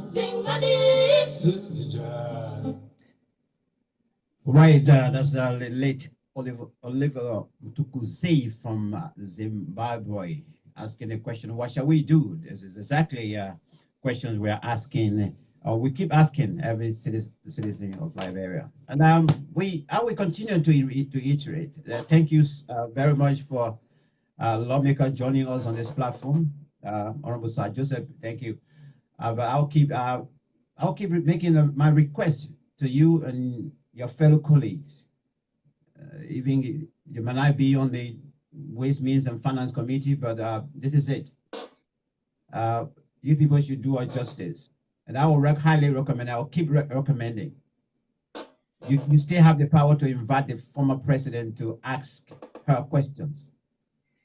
Right, that's late Oliver Mtukuzei from Zimbabwe asking the question, what shall we do? This is exactly questions we're asking, we keep asking every citizen of Liberia. And I will continue to iterate. Thank you very much for lawmaker joining us on this platform. Honorable Sir Joseph, thank you. But I'll keep making my request to you and your fellow colleagues. Even you may not be on the Ways, Means and Finance Committee, but this is it. You people should do us justice. And I will highly recommend, I will keep recommending. You still have the power to invite the former president to ask her questions.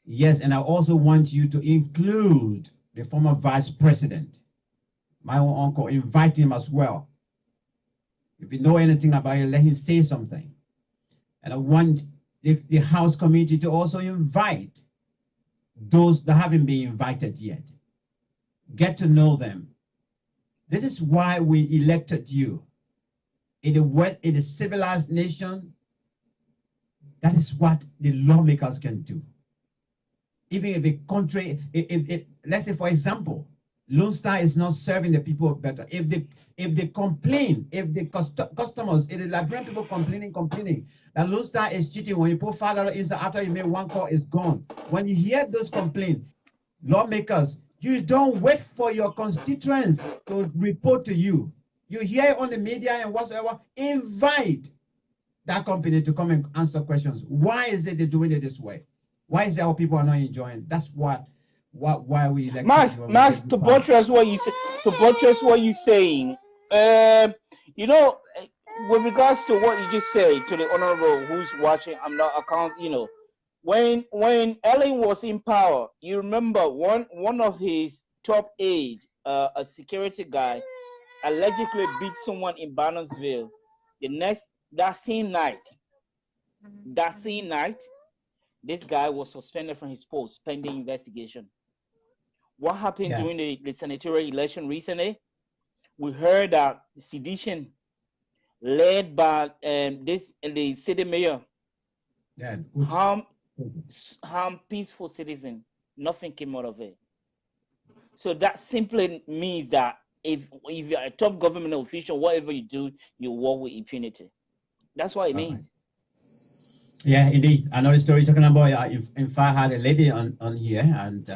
Yes, and I also want you to include the former vice president, my own uncle, invite him as well. If you know anything about it, let him say something. And I want the House Committee to also invite those that haven't been invited yet. Get to know them. This is why we elected you. In a civilized nation, that is what the lawmakers can do. Even if a country, let's say for example, Lone Star is not serving the people better. If they complain, if the customers, if the Liberian people complaining that Lone Star is cheating, when you put $5 inside after you make one call, it's gone. When you hear those complaints, lawmakers, you don't wait for your constituents to report to you. You hear it on the media and whatsoever, invite that company to come and answer questions. Why is it they're doing it this way? Why is it our people are not enjoying? That's why we elect. Max, to buttress what you say, you're saying, you know, with regards to what you just said to the honorable who's watching, I'm not account, you know, when Ellen was in power, you remember one of his top aides, a security guy, allegedly beat someone in Barnesville. That same night, this guy was suspended from his post pending investigation. What happened during the senatorial election recently? We heard that sedition led by the city mayor harm peaceful citizens. Nothing came out of it. So that simply means that if you're a top government official, whatever you do, you work with impunity. That's what it means. Yeah, indeed. Another story talking about, in fact, I had a lady on here, and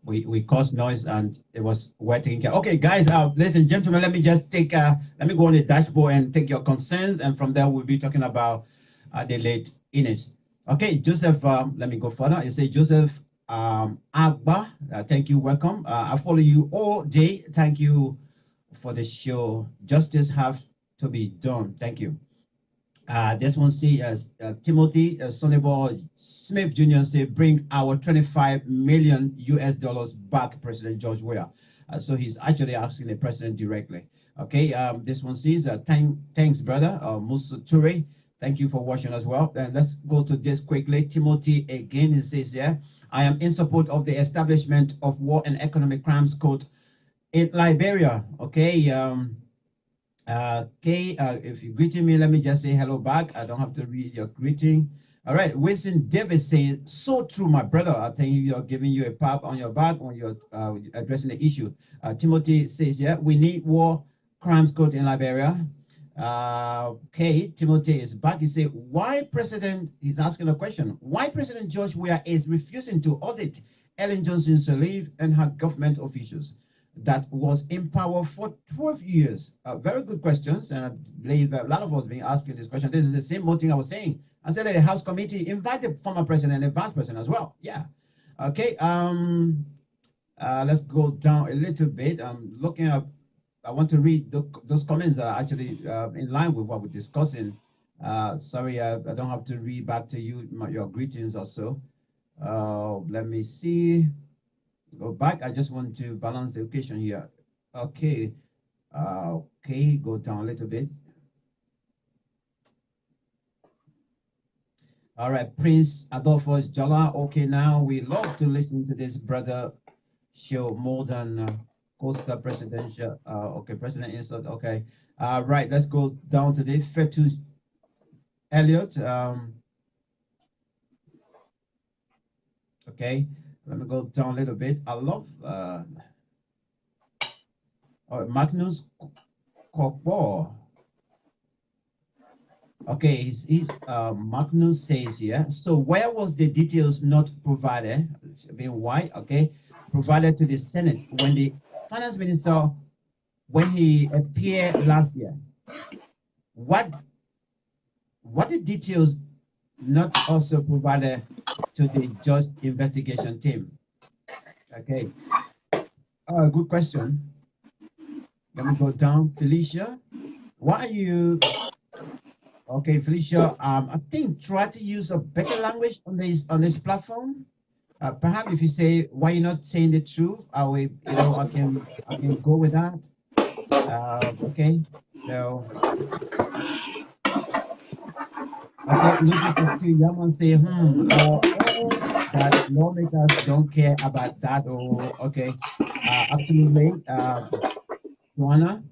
we caused noise, and it was well taken care. Okay, guys, ladies and gentlemen, let me just take, let me go on the dashboard and take your concerns, and from there we'll be talking about the late Ines. Okay, Joseph, let me go further. You say Joseph Agba, thank you, welcome. I follow you all day. Thank you for the show. Justice have to be done. Thank you. This one see as Timothy Sonable Smith Jr. say bring our $25 million back, President George Weah. So he's actually asking the president directly. Okay, this one says thanks, brother Musa Toure. Thank you for watching as well. And let's go to this quickly. Timothy again, he says here, I am in support of the establishment of War and Economic Crimes Court in Liberia. Okay. If you're greeting me, let me just say hello back. I don't have to read your greeting. All right, Wilson Davis saying, so true, my brother. I think you're giving you a pat on your back when you're addressing the issue. Timothy says, yeah, we need War Crimes Court in Liberia. Timothy is back. He said, why President, he's asking a question, why President George Weah is refusing to audit Ellen Johnson Sirleaf and her government officials that was in power for 12 years? Very good questions, and I believe a lot of us have been asking this question. This is the same thing I was saying. I said that the House committee invited former president and vice president as well. Yeah. Okay. Let's go down a little bit. I'm looking up. I want to read those comments that are actually in line with what we're discussing. Sorry, I don't have to read back to you your greetings or so. Let me see. Go back. I just want to balance the equation here. Okay. Okay, go down a little bit. All right, Prince Adolphus Jala. Okay, now we love to listen to this brother show more than Costa presidential. Okay, president insult. Okay. Right, let's go down to the Fetus Elliott. Okay. Let me go down a little bit. I love Magnus Kokbo. Okay, he's Magnus says here. So where was the details not provided? It's been why? Okay, provided to the Senate when the finance minister, when he appeared last year. What the details not also provided to the just investigation team? Okay. Good question. Let me go down. Felicia, why are you? Okay, Felicia. I think try to use a better language on this platform. Perhaps if you say why you're not saying the truth, I will. I can go with that. Okay. So. Okay, Lucy Yaman say, that lawmakers don't care about that. Or okay, absolutely. Joanna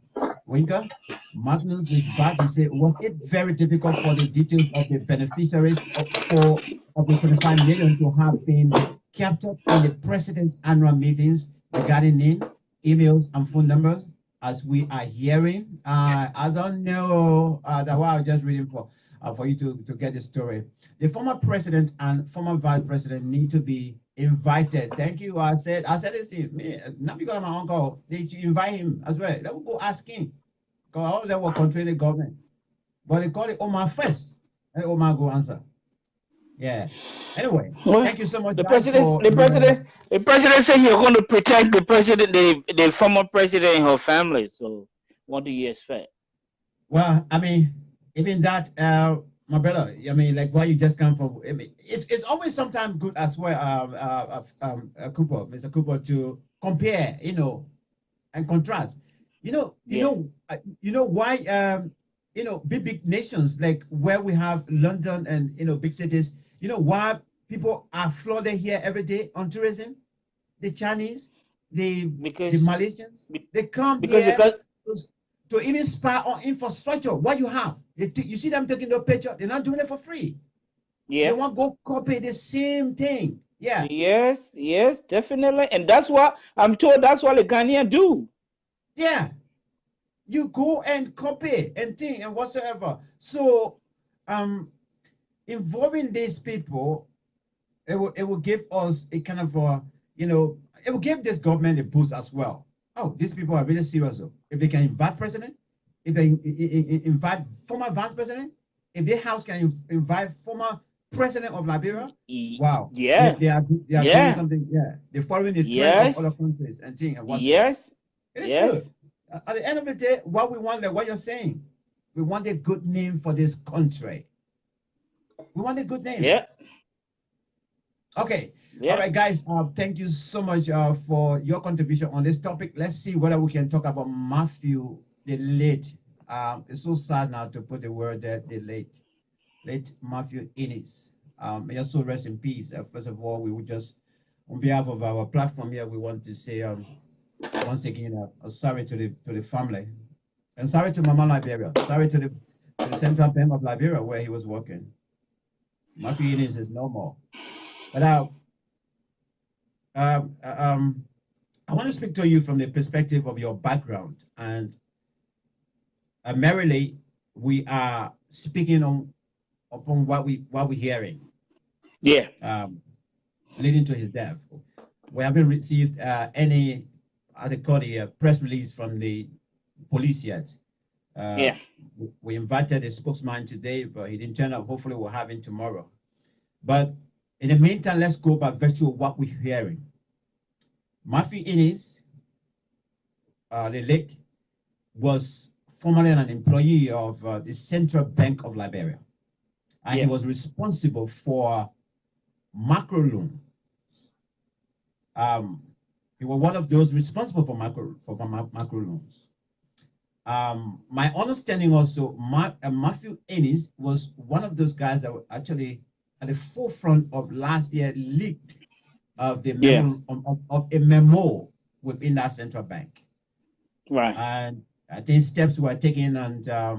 Winker, Magnus is back. He said, was it very difficult for the details of the beneficiaries of the 25 million to have been captured in the president's annual meetings regarding names, emails, and phone numbers, as we are hearing? I don't know. That's why I was just reading for you to get the story. The former president and former vice president need to be invited. Thank you. I said this to me, not because of my uncle. They should invite him as well. They will go ask him. Because all of them were controlling the government. But they call it Omar first. And Omar go answer. Yeah. Anyway, Well, thank you so much. the president said you're going to protect the president, the former president and her family. So what do you expect? Well, I mean, even that, my brother, I mean, like why you just come from, I mean, it's always sometimes good as well, Cooper, Mr. Cooper, to compare, and contrast. You know why, big nations like where we have London and big cities, why people are flooded here every day on tourism? The Chinese, the Malaysians, they come here to even spy on infrastructure. What you have, you see them taking the picture. They're not doing it for free. Yeah, they want to go copy the same thing. Yeah. Yes, definitely, and that's what I'm told. That's what the Ghanaian do. Yeah, you go and copy and think and whatsoever. So, involving these people, it will give us a kind of it will give this government a boost as well. Oh, these people are really serious. If they can invite president, if they invite former vice president, if their house can invite former president of Liberia, wow. Yeah. They are doing something. Yeah. They're following the trend of other countries and things. Yes. It is good. At the end of the day, what we want, like what you're saying, we want a good name for this country. We want a good name. Yeah. Okay. Yeah. All right, guys. Thank you so much for your contribution on this topic. Let's see whether we can talk about Matthew, the late. It's so sad now to put the word there, the late Matthew Innes. May your soul rest in peace. First of all, we would just, on behalf of our platform here, we want to say, once again, sorry to the family, and sorry to Mama Liberia, sorry to the Central Bank of Liberia where he was working. Matthew Innes is no more. But I want to speak to you from the perspective of your background, and merely we are speaking upon what we're hearing. Yeah. Leading to his death. We haven't received any, as they call it, press release from the police yet. Yeah. We invited a spokesman today, but he didn't turn up. Hopefully, we'll have him tomorrow. But in the meantime, let's go by virtue of what we're hearing. Matthew Innes, the late, was formerly an employee of the Central Bank of Liberia. And he was responsible for macro loans. He was one of those responsible for macro loans. My understanding also, Matthew Innes was one of those guys that were actually at the forefront of last year leaked of the memo, of a memo within that central bank. Right. And I think steps were taken, and I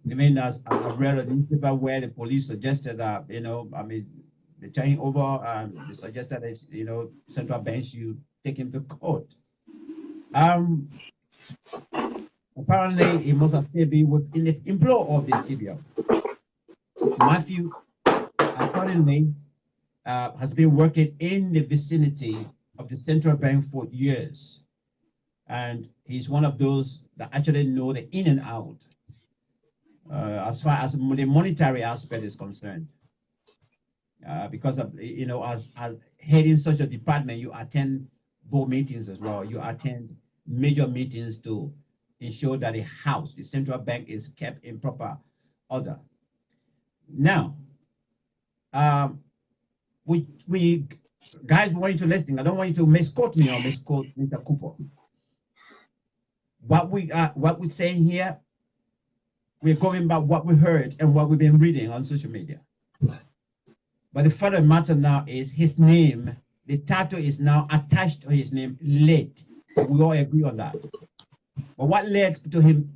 mean, as I read a newspaper where the police suggested that, they turn over, they suggested that, central bank should take him to court. Apparently, he must have been within the employ of the CBO. Matthew, accordingly, has been working in the vicinity of the central bank for years. And he's one of those that actually know the in and out as far as the monetary aspect is concerned. Because of, as heading such a department, you attend board meetings as well. You attend major meetings to ensure that the central bank is kept in proper order. Now, we guys want you to listen. I don't want you to misquote me or misquote Mr. Cooper. What we're saying here, we're going by what we heard and what we've been reading on social media. But the further matter now is his name. The title is now attached to his name, late. We all agree on that. But what led to him,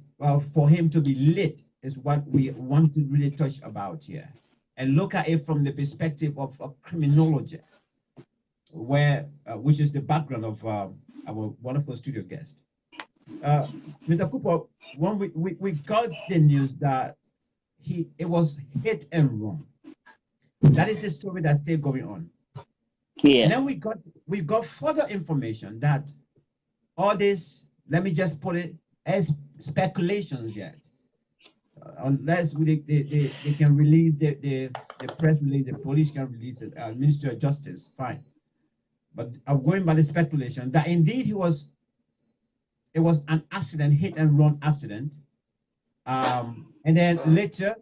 for him to be late, is what we want to really touch about here, and look at it from the perspective of criminology, where which is the background of our wonderful studio guest. Mr. Cooper, when we got the news that it was hit and run. That is the story that's still going on. Yeah. And then we got further information that all this, let me just put it as speculations yet. Unless they can release the press release, the police can release it, Ministry of Justice, fine. But I'm going by the speculation that indeed it was an accident, hit and run accident. And then later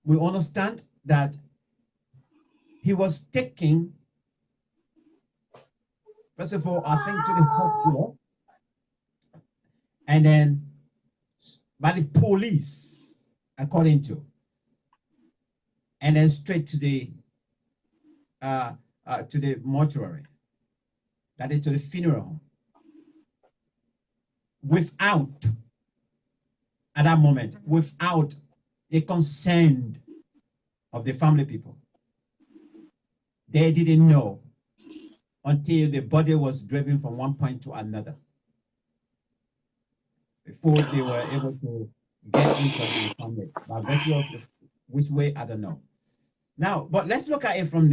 we understand that he was taken, first of all, I think, to the hospital, and then by the police, according to, and then straight to the mortuary, that is to the funeral home, without, at that moment, without the consent of the family people. They didn't know until the body was driven from one point to another, before they were able to get in touch with the family, by virtue of which way, I don't know. Now, but let's look at it from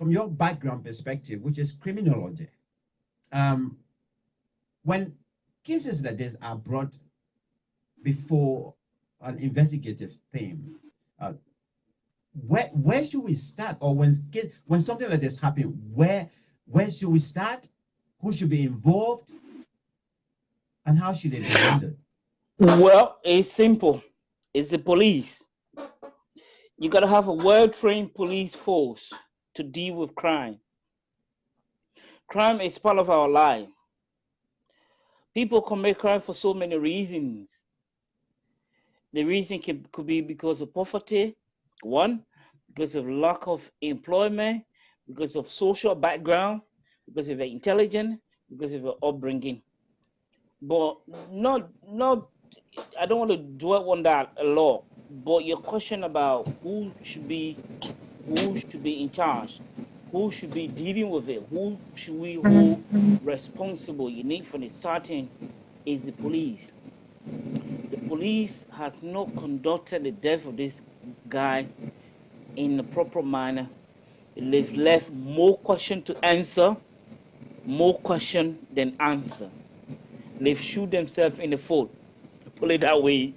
your background perspective, which is criminology. When cases like this are brought before an investigative team, where should we start? Or when something like this happens, where should we start? Who should be involved? And how should it be handled? Well, it's simple. It's the police. You got to have a well-trained police force to deal with crime. Crime is part of our life. People commit crime for so many reasons. The reason could be because of poverty, one, because of lack of employment, because of social background, because of intelligence, because of upbringing. But not, I don't want to dwell on that a lot. But your question about who should be in charge, who should be dealing with it, who should we hold responsible, you need for the starting is the police. The police has not conducted the death of this guy in a proper manner. They've left more question to answer, more question than answer. They've shoot themselves in the foot. Put it that way.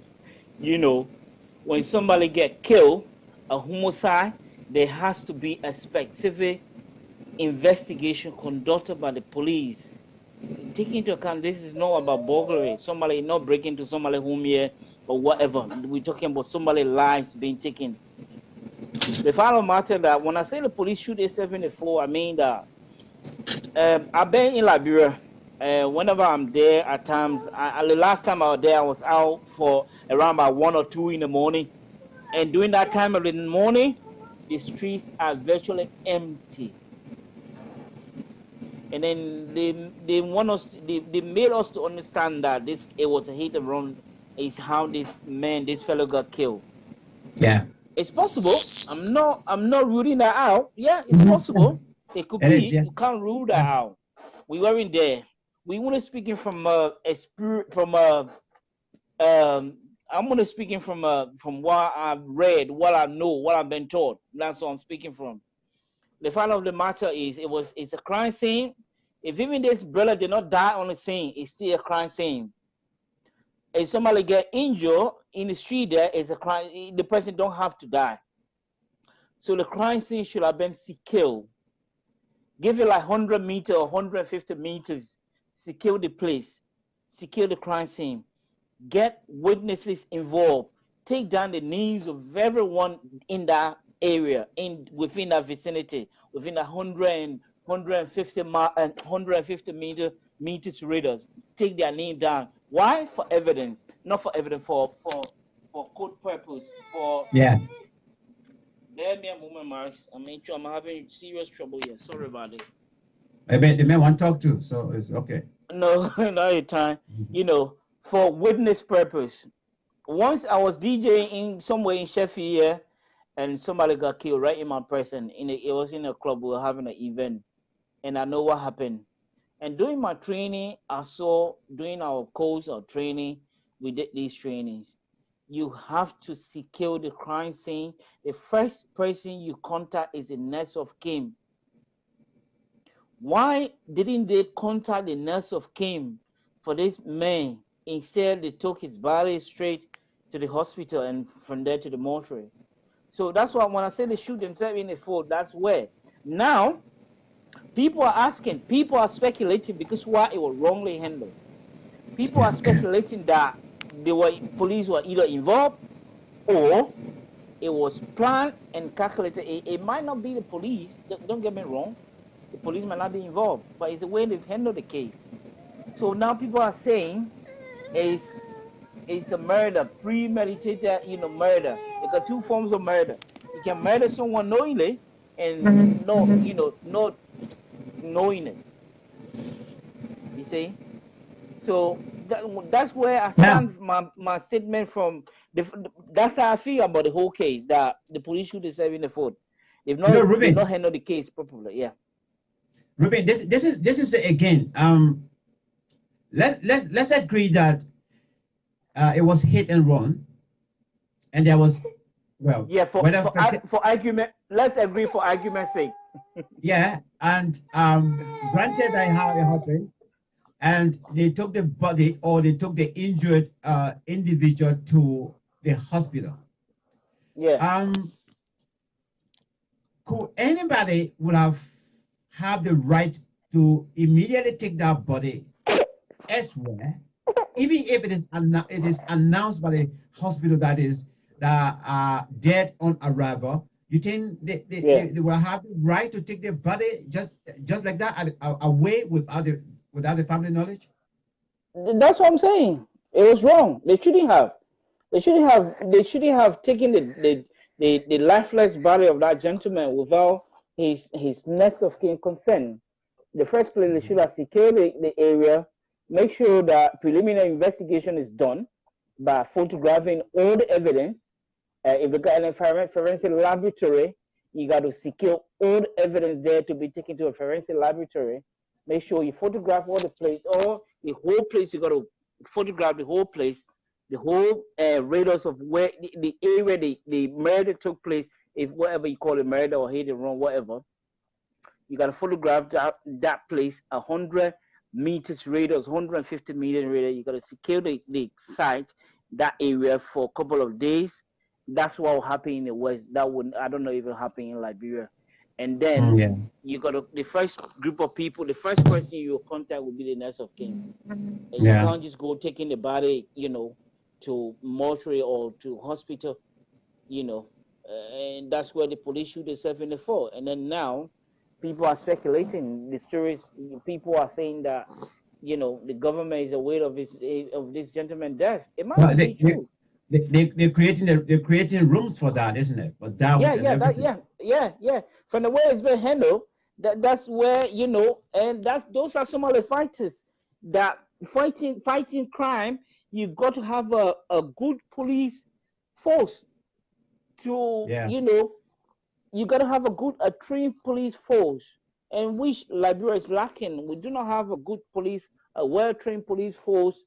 You know, when somebody get killed, a homicide, there has to be a specific investigation conducted by the police. Take into account this is not about burglary. Somebody not breaking into somebody's home here or whatever. We're talking about somebody's lives being taken. The final matter that when I say the police shoot themselves in the foot, I mean that I've been in Liberia. Whenever I'm there, at times, the last time I was there, I was out for around about 1 or 2 in the morning. And during that time of the morning, the streets are virtually empty. And then they want us, they made us to understand that it was a hit and run, is how this fellow got killed. Yeah. It's possible. I'm not ruling that out. Yeah, it's possible. It could be. Yeah. You can't rule that out. We weren't there. We weren't speaking from a spirit, I'm gonna speaking from what I've read, what I know, what I've been taught. That's what I'm speaking from. The fact of the matter is, it's a crime scene. If even this brother did not die on the scene, it's still a crime scene. If somebody get injured in the street, there is a crime. The person don't have to die. So the crime scene should have been secured. Give it like 100 meters or 150 meters. Secure the place. Secure the crime scene. Get witnesses involved. Take down the names of everyone in that area, within that vicinity, within 150 meters radius. Take their name down. Why? For evidence, not for evidence, for court purpose. For yeah. Bear me a moment, Max. I'm having serious trouble here. Sorry about this. I bet the man want to talk to, so it's okay. No, not a time. For witness purpose. Once I was DJing in somewhere in Sheffield here, and somebody got killed right in my presence. It was in a club. We were having an event, and I know what happened. And during my training, I saw during our course or training, we did these trainings. You have to secure the crime scene. The first person you contact is the nurse of kin. Why didn't they contact the nurse of kin for this man? Instead, they took his body straight to the hospital and from there to the mortuary. So that's why when I say they shoot themselves in the foot, that's where. Now, people are asking, people are speculating because why it was wrongly handled. People are speculating that police were either involved or it was planned and calculated. It might not be the police. Don't get me wrong. The police might not be involved, but it's the way they've handled the case. So now people are saying it's a murder, premeditated, murder. There are two forms of murder. You can murder someone knowingly and not knowing it. You see? So that's where I stand my statement from. That's how I feel about the whole case, that the police shoot themselves in the foot. They've not handled the case properly. Yeah. Reuben, this is again. Let's agree that it was hit and run, and there was for argument. Let's agree for argument's sake. Yeah, and granted that how it happened, and they took the body or they took the injured individual to the hospital. Yeah. Could anybody would have the right to immediately take that body elsewhere, even if it is announced by the hospital that is dead on arrival? You think they will have the right to take their body just like that away without the family knowledge? That's what I'm saying. It was wrong. They shouldn't have. They shouldn't have taken the lifeless body of that gentleman without his next of kin consent. The first place, they should have secured the area, make sure that preliminary investigation is done by photographing all the evidence. If you got an forensic laboratory, you got to secure all the evidence there to be taken to a forensic laboratory. Make sure you photograph all the place, or the whole place. You got to photograph the whole place, the whole radius of where the area the murder took place. If whatever you call it, murder or hit and run, whatever, you got to photograph that place 100 meters radius, 150 meters radius. You got to secure the site, that area for a couple of days. That's what will happen in the West. That would, I don't know if it will happen in Liberia. And then you got the first group of people, the first person you will contact will be the nurse of kin. And you can't just go taking the body, to mortuary or to hospital, and that's where the police shoot themselves in the foot. And then now people are speculating the stories. People are saying that, the government is aware of this gentleman's death. It might not be true. They're creating rooms for that, isn't it? But yeah. From the way it's been handled, that's where and those are some of the fighters that fighting crime. You got to have a good police force to you got to have a trained police force, and which Liberia is lacking. We do not have a well-trained police force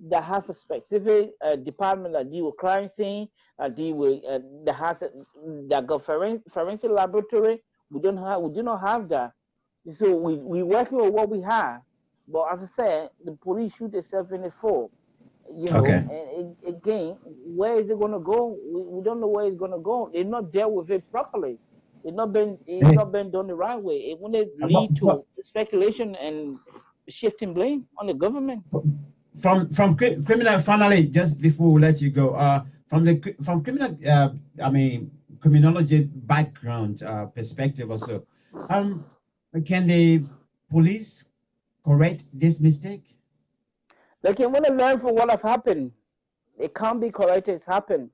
that has a specific department that deal with crime scene, deal with that got forensic laboratory. We do not have that. So we working with what we have. But as I said, the police shoot themselves in the foot. And again, where is it going to go? We don't know where it's going to go. They've not dealt with it properly. It's not been done the right way. It wouldn't lead to speculation and shifting blame on the government. From criminal, finally, just before we let you go, from criminal, criminology background perspective also, can the police correct this mistake? They can only learn from what has happened. It can't be corrected. It's happened.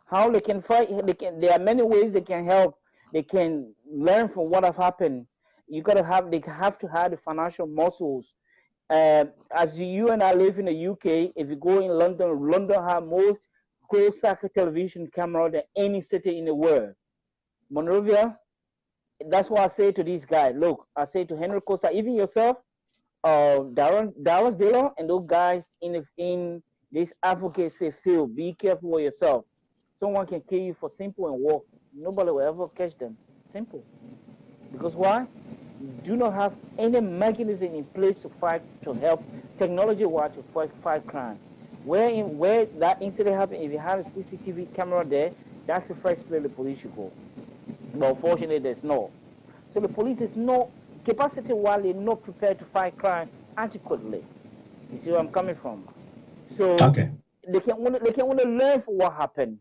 how they can fight. There are many ways they can help. They can learn from what have happened. They have to have the financial muscles. As you and I live in the UK, if you go in London, London has most closed circuit television camera than any city in the world. Monrovia, that's why I say to these guys, look, I say to Henry Costa, even yourself, Dallas Dillon, and those guys in this advocacy field, be careful with yourself. Someone can kill you for simple and walk. Nobody will ever catch them. Simple. Because why? You do not have any mechanism in place to help technology-wise to fight crime. Where that incident happened, if you have a CCTV camera there, that's the first place the police should go. But unfortunately, there's no. So the police is not capacity-wise, they're not prepared to fight crime adequately. You see where I'm coming from? So Okay. they can only learn from what happened,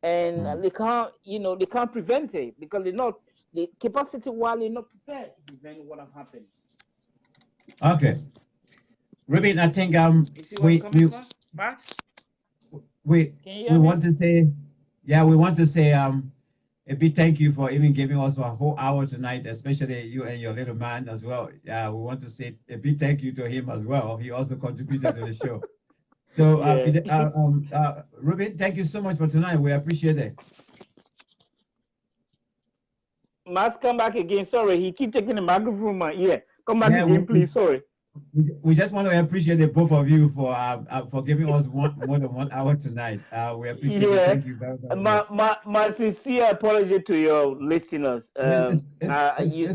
and they can't prevent it because they're not. The capacity while they're not prepared to prevent what have happened. Okay. Reuben, I think we want to say, we want to say a big thank you for even giving us a whole hour tonight, especially you and your little man as well. We want to say a big thank you to him as well. He also contributed to the show. So Reuben, thank you so much for tonight. We appreciate it. Max, come back again. Sorry, he keep taking the microphone from my ear. Come back again, please. Sorry. We just want to appreciate the both of you for giving us more than 1 hour tonight. We appreciate it. Thank you very, very much. My sincere apology to your listeners. It's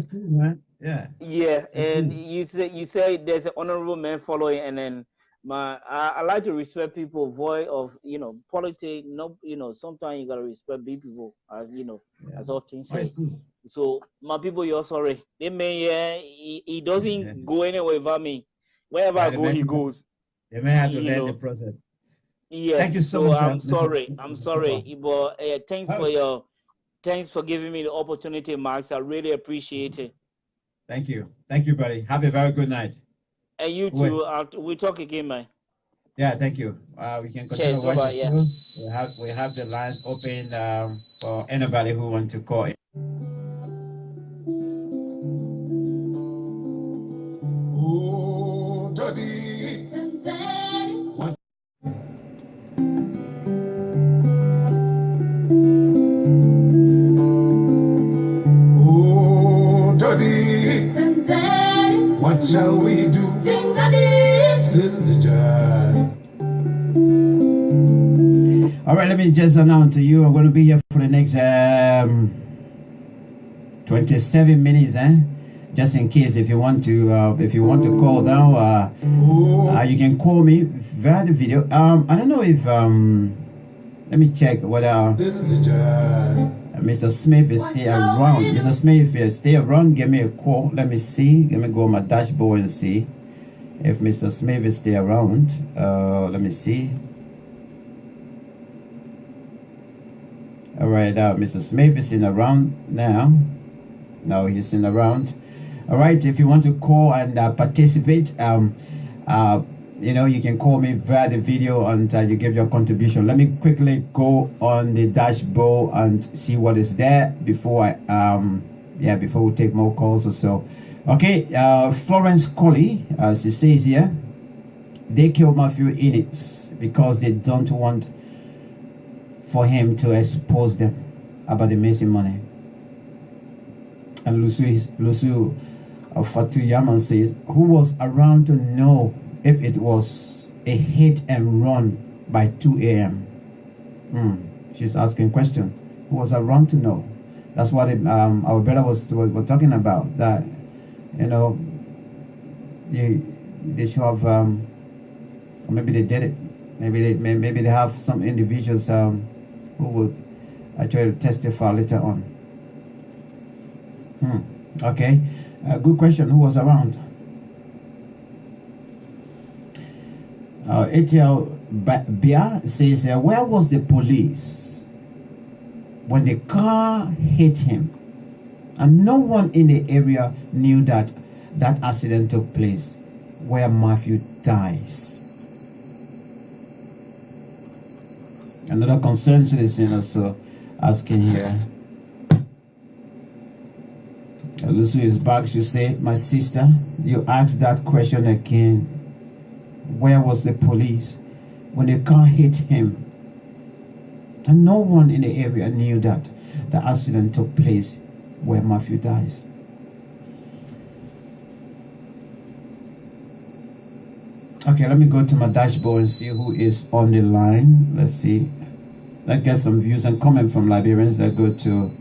cool, man. Yeah. Yeah, and cool. you say there's an honorable man following, and then I like to respect people voice of politics. No, sometimes you gotta respect big people, as as often say. So my people, you're sorry. They may he doesn't go anywhere without me. Wherever I go, he goes. They may have to learn the process. Yeah. Thank you so much. I'm sorry. But thanks for giving me the opportunity, Max. I really appreciate it. Thank you, buddy. Have a very good night. And you too. We talk again, man. Yeah, thank you. We can continue watching the show. We have the lines open for anybody who wants to call in. Oh, Daddy. Oh, Daddy. What shall we do? All right, let me just announce to you, I'm going to be here for the next 27 minutes, just in case if you want to call down, you can call me via the video. I don't know if let me check whether Mr. Smith is still around. Mr. Smith is still around. Give me a call. Let me see. Let me go on my dashboard and see if Mr. Smith is still around. Let me see. All right, Mr. Smith is in around now. No, he's in around. All right, if you want to call and participate, you can call me via the video and you give your contribution. Let me quickly go on the dashboard and see what is there before before we take more calls or so. Okay, Florence Colley, as it says here, they killed Matthew Innes because they don't want for him to expose them about the missing money. And Lusu Fatu Yaman says, who was around to know if it was a hit and run by 2 a.m.? She's asking question. Who was around to know? That's what our brother was talking about. That they should have, or maybe they did it. Maybe they have some individuals who would actually testify later on. Okay, good question. Who was around? ATL Bia says, where was the police when the car hit him? And no one in the area knew that accident took place where Matthew dies. Another concerned citizen also asking here. Lucy is back. She said, my sister, you asked that question again. Where was the police when the car hit him? And no one in the area knew that the accident took place where Matthew dies. Okay, let me go to my dashboard and see who is on the line. Let's see. Let's get some views and comment from Liberians that go to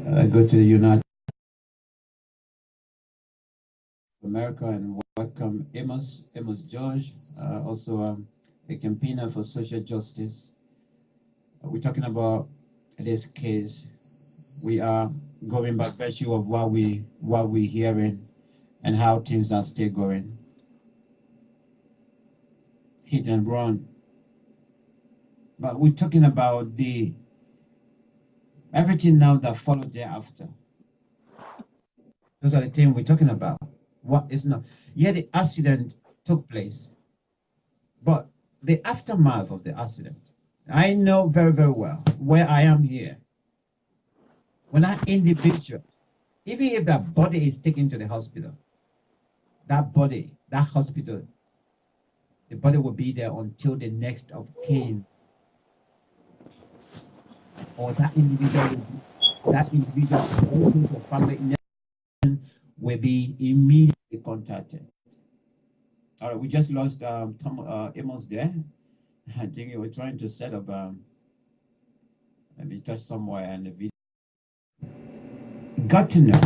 the United America, and welcome Amos George, also a campaigner for social justice. We're talking about this case. We are going by virtue of what we're hearing and how things are still going. Hit and run. But we're talking about everything now that followed thereafter. Those are the things we're talking about. What is not? Yeah, the accident took place, but the aftermath of the accident. I know very, very well where I am here. When that individual, even if that body is taken to the hospital, that hospital, the body will be there until the next of kin, or that individual or family will be immediately contacted. All right, we just lost Amos there. I think you were trying to set up. Let me touch somewhere in the video. Got to know.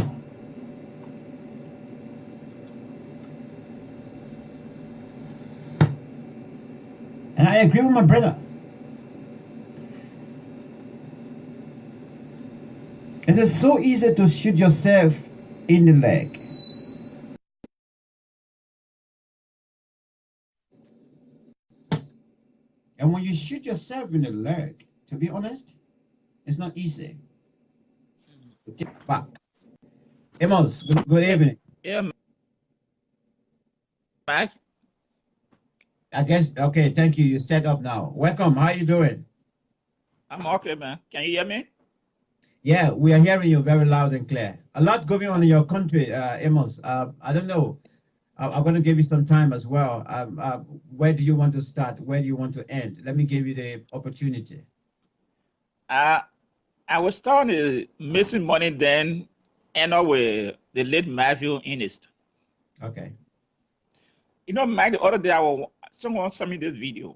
And I agree with my brother. It is so easy to shoot yourself in the leg. And when you shoot yourself in the leg, to be honest, it's not easy to take back. Amos, good evening. Yeah, Max. I guess, okay, thank you. You set up now. Welcome. How are you doing? I'm okay, man. Can you hear me? Yeah, we are hearing you very loud and clear. A lot going on in your country, Amos. I don't know. I'm going to give you some time as well. Where do you want to start? Where do you want to end? Let me give you the opportunity. I was starting missing money then, and with the late Matthew Innist. Okay. You know, Mike, the other day someone sent me this video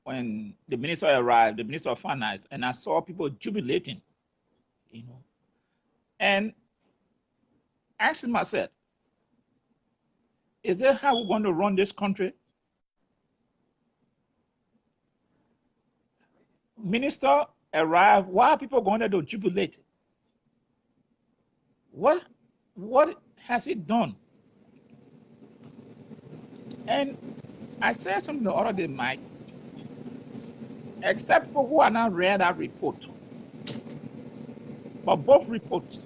when the minister arrived, the minister of finance, and I saw people jubilating, you know, and asking myself, is that how we're going to run this country? Minister arrived, why are people going there to jubilate? What has he done? And I said something the other day, Mike, except for who are not read that report. But both reports,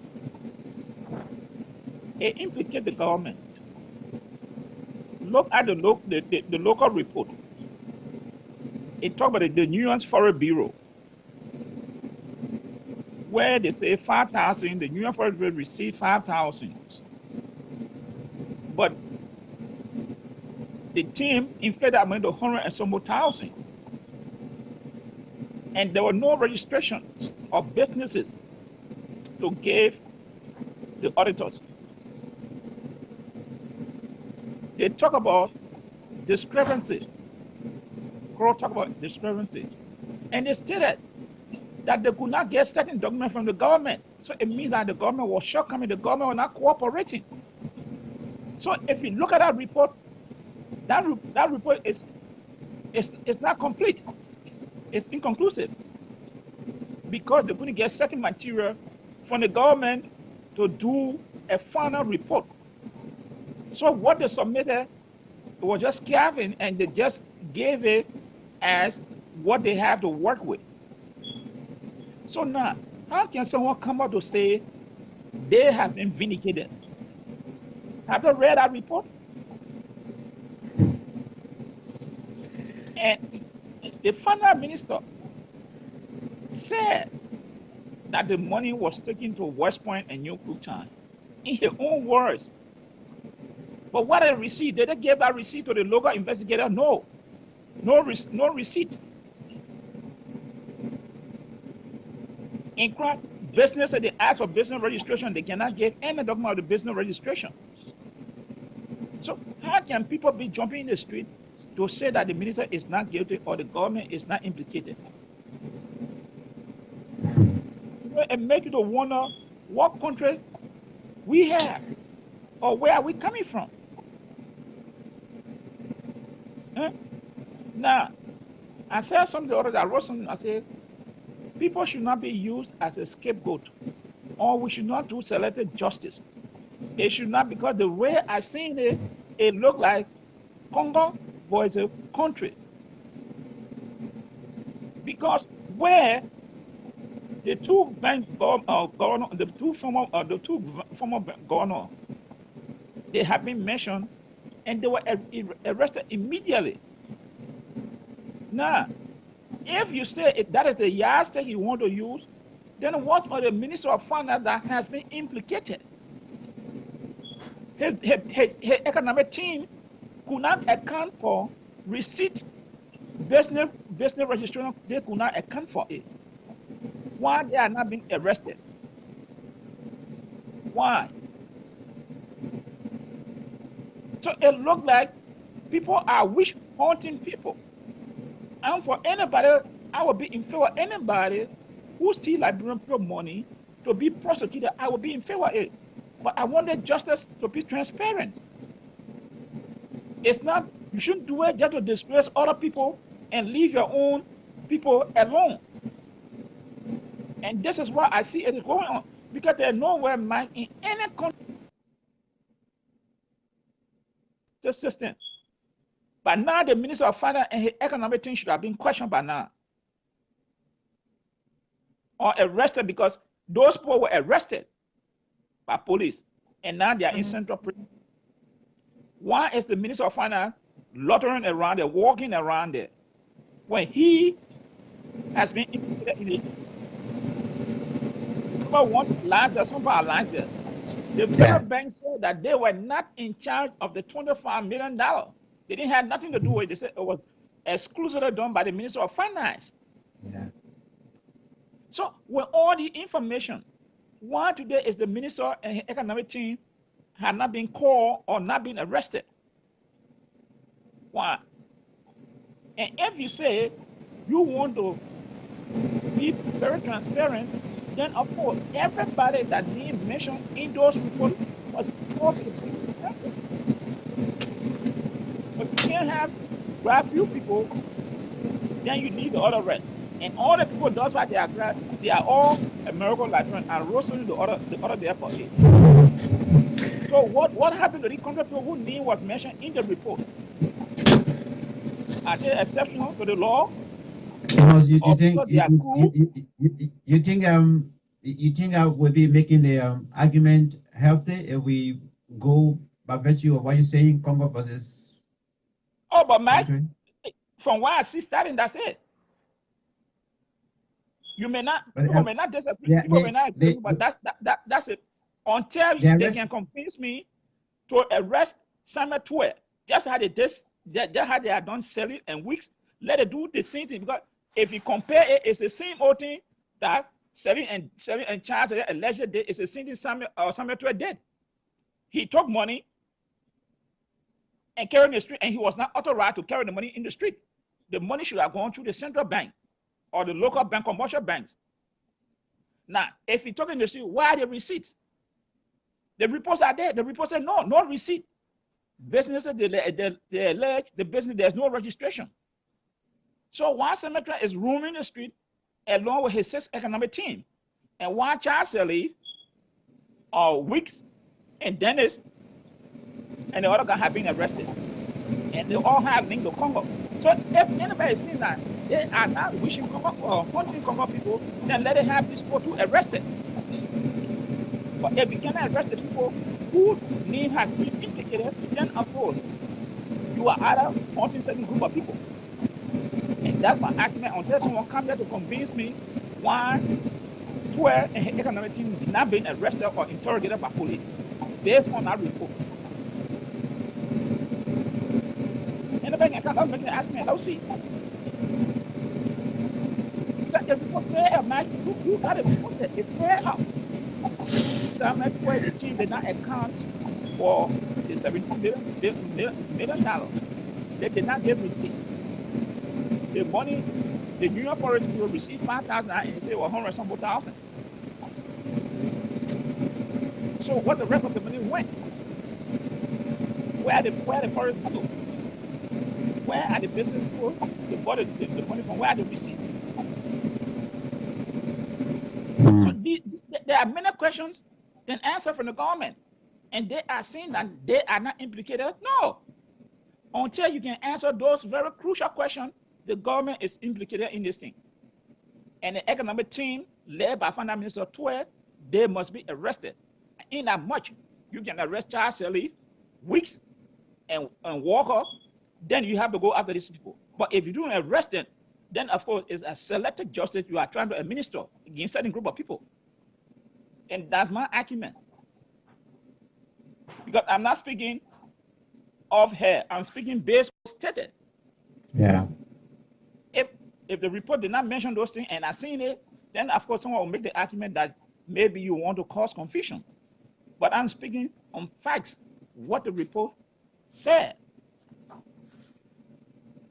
they implicate the government. Look at the local report. It talks about the Nuance Forest Bureau, where they say 5,000, the Nuance Forest Bureau received 5,000. But the team inflated that money to 100 and some more thousand. And there were no registrations of businesses to give the auditors. They talk about discrepancy. Crow talk about discrepancy. And they stated that they could not get certain documents from the government. So it means that the government was shortcoming, the government was not cooperating. So if you look at that report, that report is not complete. It's inconclusive because they couldn't get certain material from the government to do a final report. So what they submitted was just scavenged, and they just gave it as what they have to work with. So now, how can someone come out to say they have been vindicated? Have you read that report? And the finance minister said that the money was taken to West Point and New Crooktown in his own words. But what a receipt? Did they give that receipt to the local investigator? No. No receipt. In fact, business, they ask for business registration, they cannot give any document of the business registration. So how can people be jumping in the street to say that the minister is not guilty or the government is not implicated? It makes you to wonder what country we have or where are we coming from? Huh? Now, I said something the other day, I wrote something, I said, people should not be used as a scapegoat, or we should not do selective justice. It should not, because the way I seen it, it looked like Congo was a country. Because where the two governors, the two former governors, they have been mentioned, and they were arrested immediately. Now, if you say that is the yardstick you want to use, then what are the minister of finance that has been implicated? His economic team could not account for receipt, business registration. They could not account for it. Why they are not being arrested? Why? So it looked like people are wish hunting people. And for anybody, I would be in favor of anybody who steals Liberian people money to be prosecuted. I would be in favor of it. But I wanted justice to be transparent. It's not, you shouldn't do it just to disgrace other people and leave your own people alone. And this is why I see it is going on. Because there's nowhere, Mike, in any country system. But now the Minister of Finance and his economic team should have been questioned by now. Or arrested, because those people were arrested by police. And now they are in central prison. Why is the Minister of Finance loitering around there, walking around there, when he has been implicated in it? People want lines there, some are lines there. The federal bank said that they were not in charge of the $25 million. They didn't have nothing to do with it. They said it was exclusively done by the Minister of Finance. Yeah. So with all the information, why today is the minister and his economic team have not been called or not been arrested? Why? And if you say you want to be very transparent, then of course everybody that needs mentioned in those reports must be called to the person. But you can't have grab few people, then you need the other rest. And all the people that's why they are grabbed, they are all American Liberian and roasting the other there for it. So what happened to the country people whose name was mentioned in the report? Are they exceptional to the law? Because you think I will be making the argument healthy if we go by virtue of what you're saying, Congo versus. Oh, but Mike, from what I see starting, that's it. You may not, people may not disagree, people may not agree, but that's it. Until they can convince me to arrest Samuel Tue, just how they have done Sally and Weeks, let it do the same thing. Because if you compare it, it's the same old thing that Sally and Charles alleged did. It's the same thing Samuel Tue did. He took money and carried in the street, and he was not authorized to carry the money in the street. The money should have gone through the central bank or the local bank, commercial banks. Now, if he took in the street, where are the receipts? The reports are there. The report said no receipt. Businesses, they allege the business, there's no registration. So while Cemetery is roaming the street along with his 6 economic team, and while Charles Sally, or Weeks, and Dennis, and the other guy have been arrested, and they all have linked to Congo. So if anybody is seeing that they are not wishing Congo or hunting Congo people, then let them have these people to arrest it. But if you cannot arrest the people whose name has been implicated, then of course you are either hunting certain group of people. And that's my argument. Until someone comes there to convince me why 12 and her economic team did not being arrested or interrogated by police based on that report. And the bank account making an argument, let's see. That the report's fair up, man. You got it reported. It's fair up. Some where the team did not account for the $17 million. They did not give receipt. The money, the New York Forest will receive 5,000 and they say, well, 100 some thousand. So what the rest of the money went? Where the forest go? Where are the business people? They bought the money from where are the receipts? So there are many questions than answer from the government. And they are saying that they are not implicated. No. Until you can answer those very crucial questions, the government is implicated in this thing. And the economic team led by Finance Minister 12, they must be arrested. In that much, you can arrest Charles Shelley, Weeks, and Walker, then you have to go after these people. But if you don't arrest them, then of course it's a selective justice you are trying to administer against a certain group of people. And that's my argument. Because I'm not speaking of her, I'm speaking based on stated. Yeah. If the report did not mention those things and I've seen it, then of course someone will make the argument that maybe you want to cause confusion. But I'm speaking on facts, what the report said.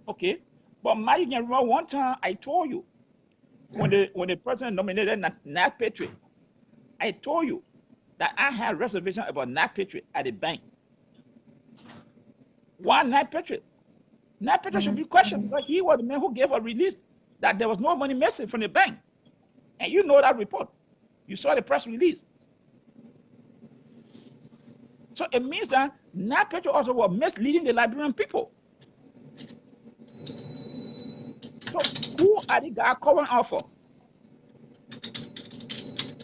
Okay, but you can remember one time I told you when the president nominated Nat Patriot, I told you that I had reservation about Nat Patriot at the bank. Why Nat Patriot? Nat Patriot should be questioned because he was the man who gave a release that there was no money missing from the bank. And you know that report. You saw the press release. So it means that Nat Patriot also was misleading the Liberian people. So who are the guys covering out for?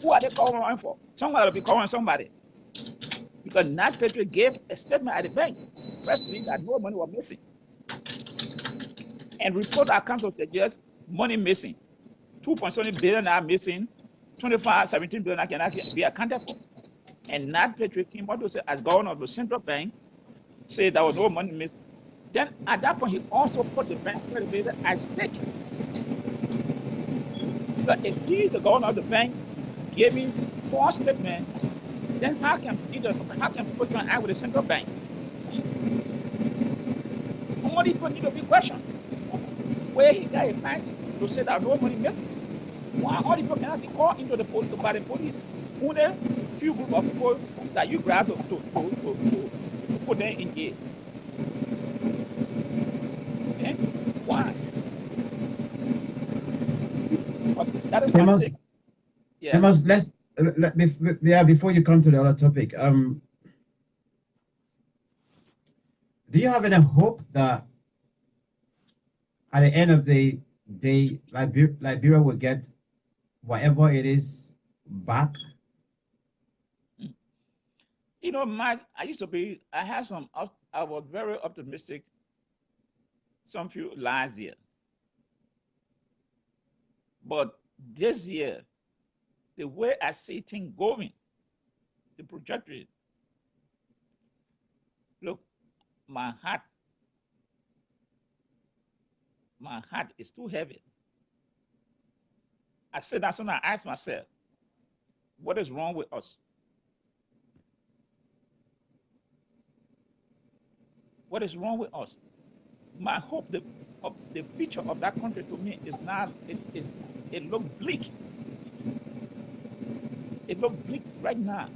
Who are they covering out for? Somebody will be covering somebody. Because Nat Patriot gave a statement at the bank, press release that no money was missing. And report accounts of the years, money missing. 2.7 billion are missing, 17 billion cannot be accounted for. And Nat Patriot came out to say, as governor of the central bank, say there was no money missing. Then at that point, he also put the bank at stake. But if he is the governor of the bank giving false statement, then how can people try and act with the central bank? Somebody people need to be questioned. Where he got a pass to say that no money missing. Why all the people cannot be called into the police by the police? Only a few group of people that you grab to put them in jail. Okay? Why? But that is Amos, yeah. Amos, before you come to the other topic, do you have any hope that at the end of the day, Liberia will get whatever it is back? You know, Mike, I was very optimistic some few last year. But this year, the way I see things going, the trajectory, look, my heart is too heavy. I said that's when I asked myself, what is wrong with us? What is wrong with us? My hope of the future of that country to me is not, it looks bleak. It looks bleak right now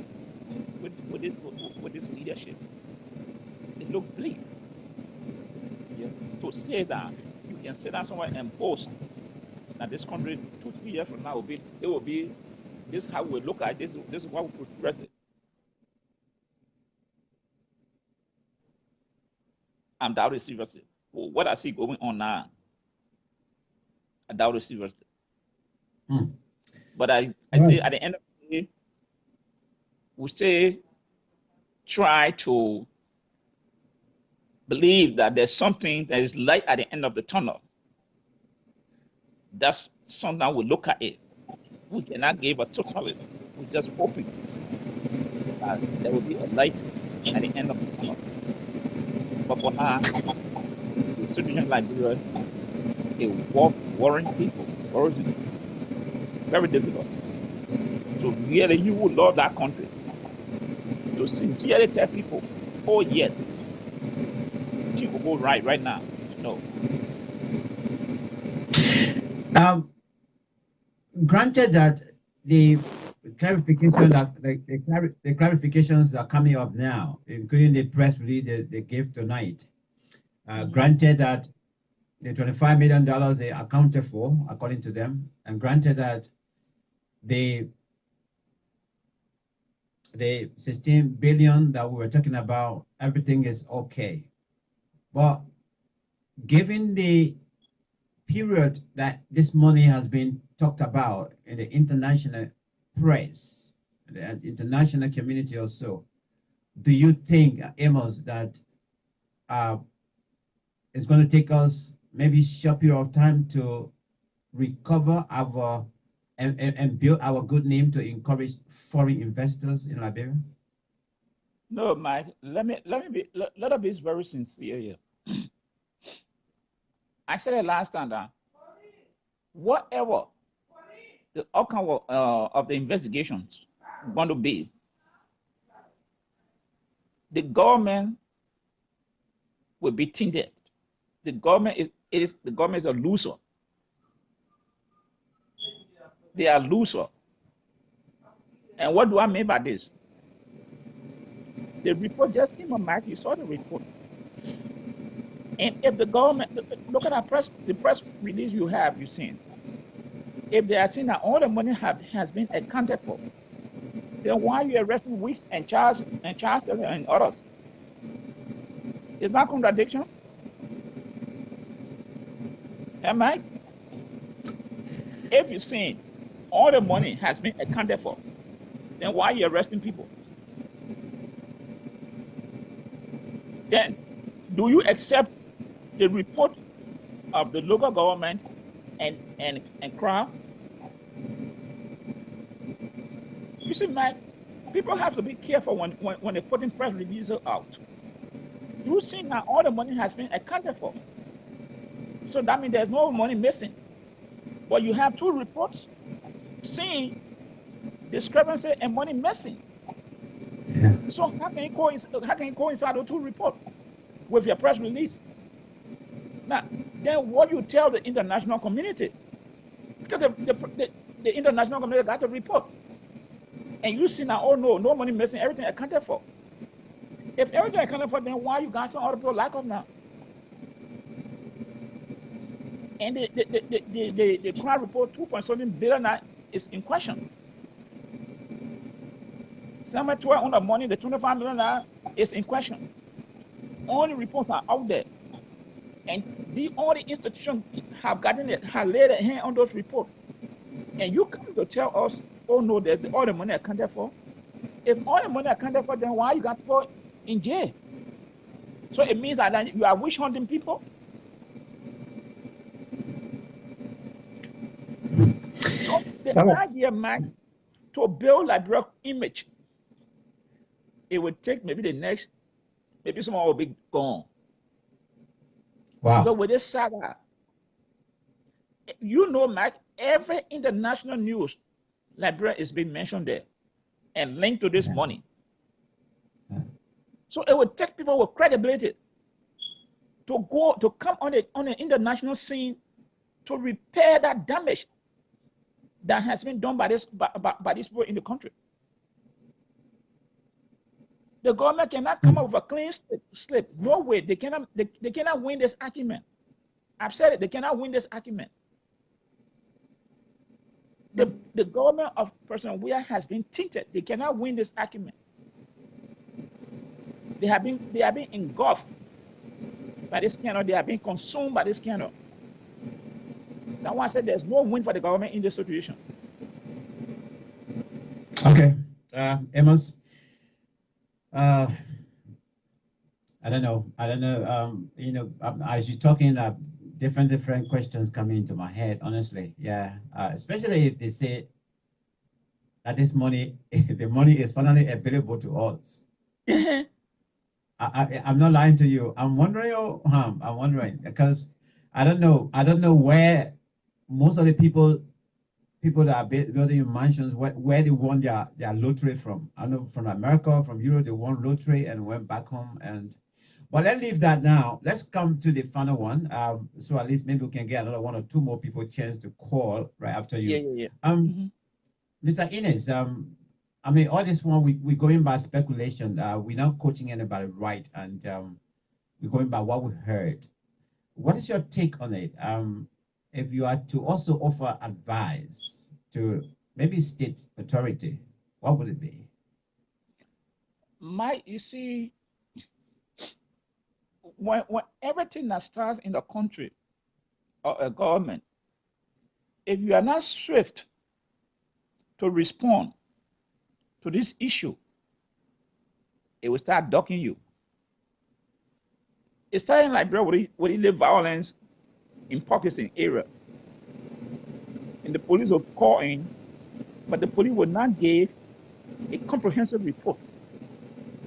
with this leadership. It looks bleak. Yeah. To say that you can sit down somewhere and boast that this country 2-3 years from now this is how we look at this is what we progress it. I'm doubting seriously. Well, what I see going on now, I doubt it seriously. But I say at the end of the day, we say try to believe that there's something that is light at the end of the tunnel. That's something we look at it. We cannot give a total. We're just hoping that there will be a light at the end of the tunnel. But for now, the situation in Liberia is worrying people, worrisome, very difficult. So really, you would love that country to sincerely tell people, oh yes, things will go right now. No. Granted that the clarification that the clarifications that are coming up now, including the press release they gave tonight, granted that the $25 million they accounted for, according to them, and granted that the 16 billion that we were talking about, everything is okay. But given the period that this money has been talked about in the international press, the international community also, do you think, Amos, that it's going to take us maybe a short period of time to recover our and build our good name to encourage foreign investors in Liberia? No, Mike. Let me be very sincere here. I said it last time that whatever the outcome of the investigations going to be, the government will be tainted. The government is a loser. They are loser. And what do I mean by this? The report just came on, Mike. You saw the report. And if the government, look at the press release you've seen. If they are saying that all the money has been accounted for, then why are you arresting Weeks and Charles and others? Is that contradiction? Am I? If you're saying all the money has been accounted for, then why are you arresting people? Then, do you accept the report of the local government and Crown? You see, Mike, people have to be careful when they're putting press releases out. You see now all the money has been accounted for. So that means there's no money missing. But you have two reports saying discrepancy and money missing. Yeah. So how can you coincide those two reports with your press release? Now, then what you tell the international community? Because the international community got the report. And you see now, oh no money missing, everything accounted for. If everything accounted for, then why you got some other people like us now? And the crowd report 2.7 billion is in question. Somewhere 12 money, the 25 million is in question. All the reports are out there. And all the institutions have laid a hand on those reports. And you come to tell us, oh no, all the money accounted for. If all the money accounted for, then why you got people in jail? So it means that you are witch hunting people. So the idea, Max, to build Liberia image, it would take maybe maybe someone will be gone. Wow. But with this saga, you know, Max, every international news, Liberia is being mentioned there and linked to this money. So it would take people with credibility to come on the international scene to repair that damage that has been done by these people in the country. The government cannot come up with a clean slip. No way. They cannot win this argument. I've said it. They cannot win this argument. The government of President Weah has been tainted. They cannot win this argument. They have been engulfed by this scandal. They have been consumed by this scandal. That's why I said there's no win for the government in this situation. Okay, Amos. I don't know. You know, as you're talking, different questions come into my head. Honestly, yeah. Especially if they say that this money, the money is finally available to us. I'm not lying to you. I'm wondering, I'm wondering because I don't know. I don't know where most of the people that are building mansions, where they won their lottery from. I know from America, from Europe, they won lottery and went back home. But let's leave that now. Let's come to the final one. So at least maybe we can get another one or two more people chance to call right after you. Yeah. Mr. Innes, I mean, all this one we going by speculation. We're not coaching anybody, right? And we're going by what we heard. What is your take on it? If you are to also offer advice to maybe state authority, what would it be? You see, when everything that starts in the country or a government, if you are not swift to respond to this issue, it will start ducking you. It started in Liberia with illegal violence in pockets in area. And the police will call in, but the police will not give a comprehensive report.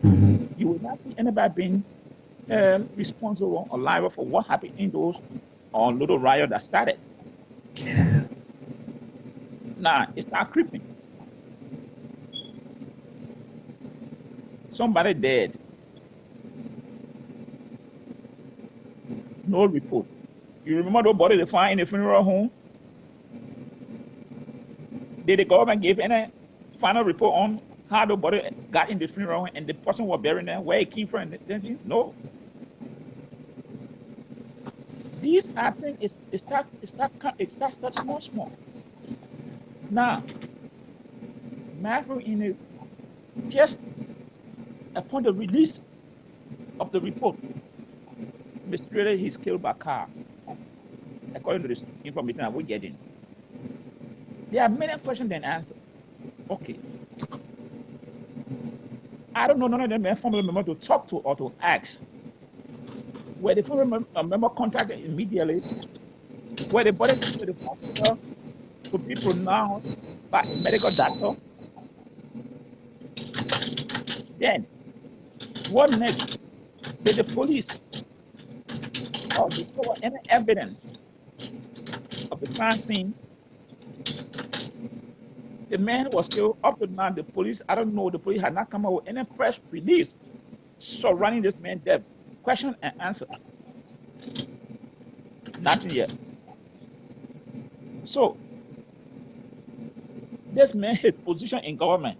You will not see anybody being responsible or liable for what happened in those little riot that started. Now it started creeping. Somebody dead. No report. You remember the body they find in the funeral home? Did the government give any final report on how the body got in the funeral home and the person was buried there, where it came from? No. These are things. It starts small. Now, Matthew in his just upon the release of the report, Mr. Reuben, he's killed by car. According to this information that we're getting, there are many questions and answers. Okay. I don't know none of them are family member to talk to or to ask. Where the family member contacted immediately, where the body to the hospital to be pronounced by a medical doctor. Then, what next? Did the police discover any evidence of the crime scene? The man was still up to now. The police, I don't know, the police had not come out with any press release surrounding this man's death. Question and answer. Nothing yet. So, this man, his position in government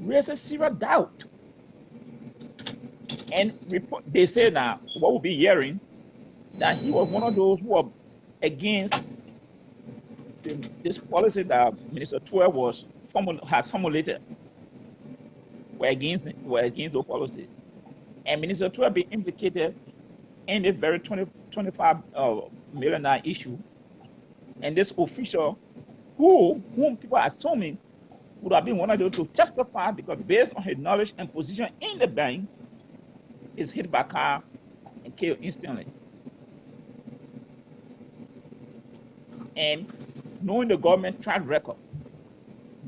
raises serious doubt. And they say now, what we'll be hearing, that he was one of those who were against this policy that Minister 12 had formulated. Were against those policies. And Minister 12 be implicated in this very $25 million issue. And this official, whom people are assuming would have been one of those to testify, because based on his knowledge and position in the bank, is hit by a car and killed instantly. And knowing the government track record,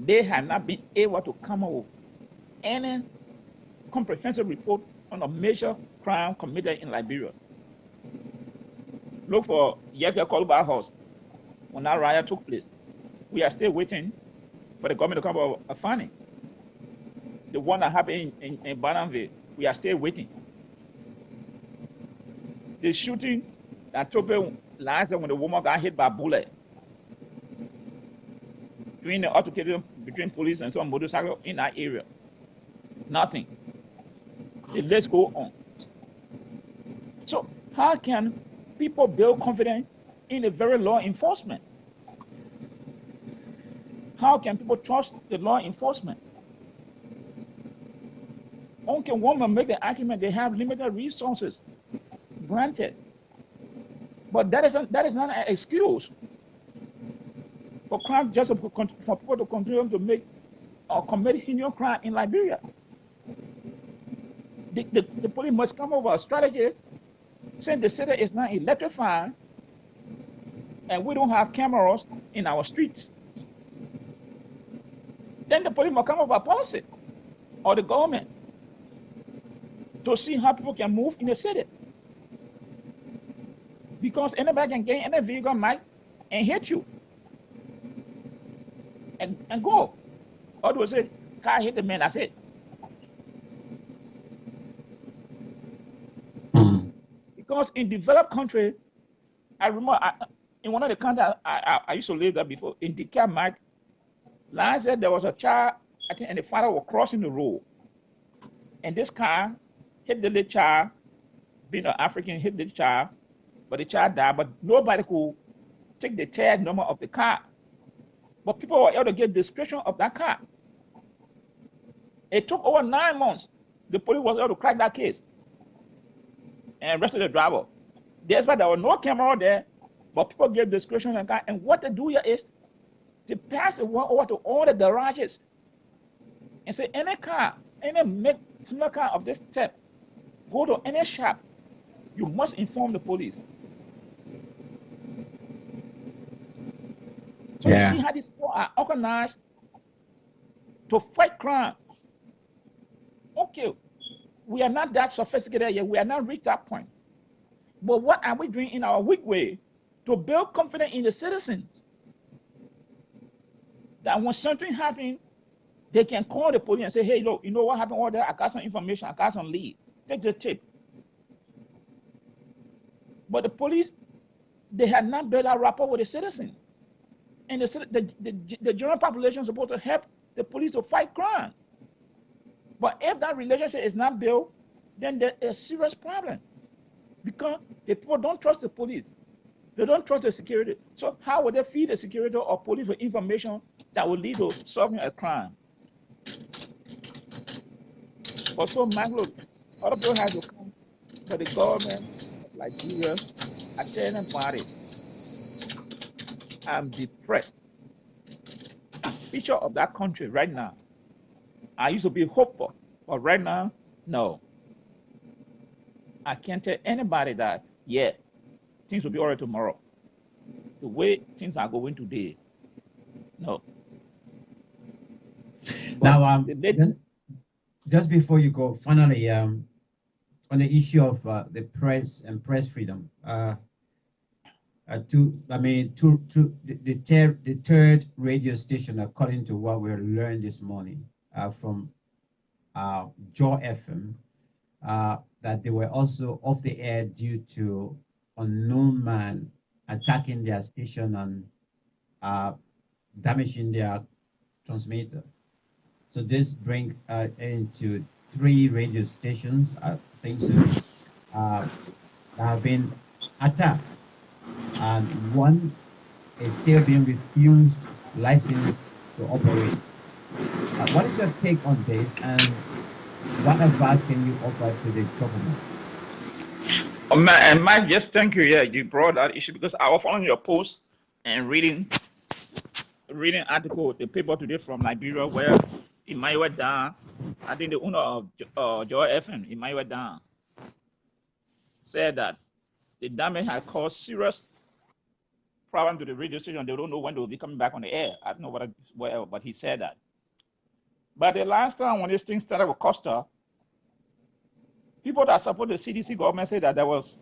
they have not been able to come up with any comprehensive report on a major crime committed in Liberia. Look for Yeke Koluba House when that riot took place. We are still waiting for the government to come up with a finding. The one that happened in Bananville, we are still waiting. The shooting that took place last year when the woman got hit by a bullet, during the altercation between police and some motorcycle in that area. Nothing. The list go on. So how can people build confidence in the very law enforcement? How can people trust the law enforcement? One can woman make the argument they have limited resources. Granted. But that is not an excuse for crime, just for people to continue to make or commit heinous crime in Liberia. The police must come up with a strategy, since the city is not electrified and we don't have cameras in our streets. Then the police must come up with a policy, or the government, to see how people can move in the city. Because anybody can get in a vehicle, might, and hit you, and go. Or do we say, car hit the man, that's it. Because in developed country, I remember in one of the countries I used to live there before, in DeKalb, Mike, last year there was a child, I think, and the father was crossing the road. And this car hit the little child, being an African, hit the child, but the child died, but nobody could take the tag number of the car. But people were able to get description of that car. It took over 9 months. The police was able to crack that case and arrested the driver. That's why there was no camera there, but people gave description of the car. And what they do here is to pass the one over to all the garages and say, any car, any make similar car of this type, go to any shop, you must inform the police. So you see how these people are organized to fight crime. Okay, we are not that sophisticated yet. We are not reached that point. But what are we doing in our weak way to build confidence in the citizens? That when something happens, they can call the police and say, hey, look, you know what happened over there? I got some information. I got some lead. Take the tape. But the police, they had not built a rapport with the citizen. And the general population is supposed to help the police to fight crime. But if that relationship is not built, then there's a serious problem. Because the people don't trust the police. They don't trust the security. So how would they feed the security or police with information that will lead to solving a crime? But so, man, look, other people have to come to the government of Liberia. I tell them about it. I'm depressed. The future of that country right now, I used to be hopeful, but right now, no. I can't tell anybody that, yeah, things will be all right tomorrow. The way things are going today, no. But Now, just before you go, finally, on the issue of the press and press freedom, the third radio station, according to what we learned this morning from Joy FM, that they were also off the air due to unknown man attacking their station and damaging their transmitter. So this brings into 3 radio stations, I think so, that have been attacked. And one is still being refused license to operate. What is your take on this, and what advice can you offer to the government? And Mike, just thank you. Yeah, you brought that issue because I was following your post and reading article, the paper today from Liberia, where it might went down. I think the owner of Joy FM, it might went down, said that the damage had caused serious problem to the radio station. They don't know when they will be coming back on the air. I don't know whatever, but he said that. But the last time when this thing started with Costa, people that support the CDC government said that there was,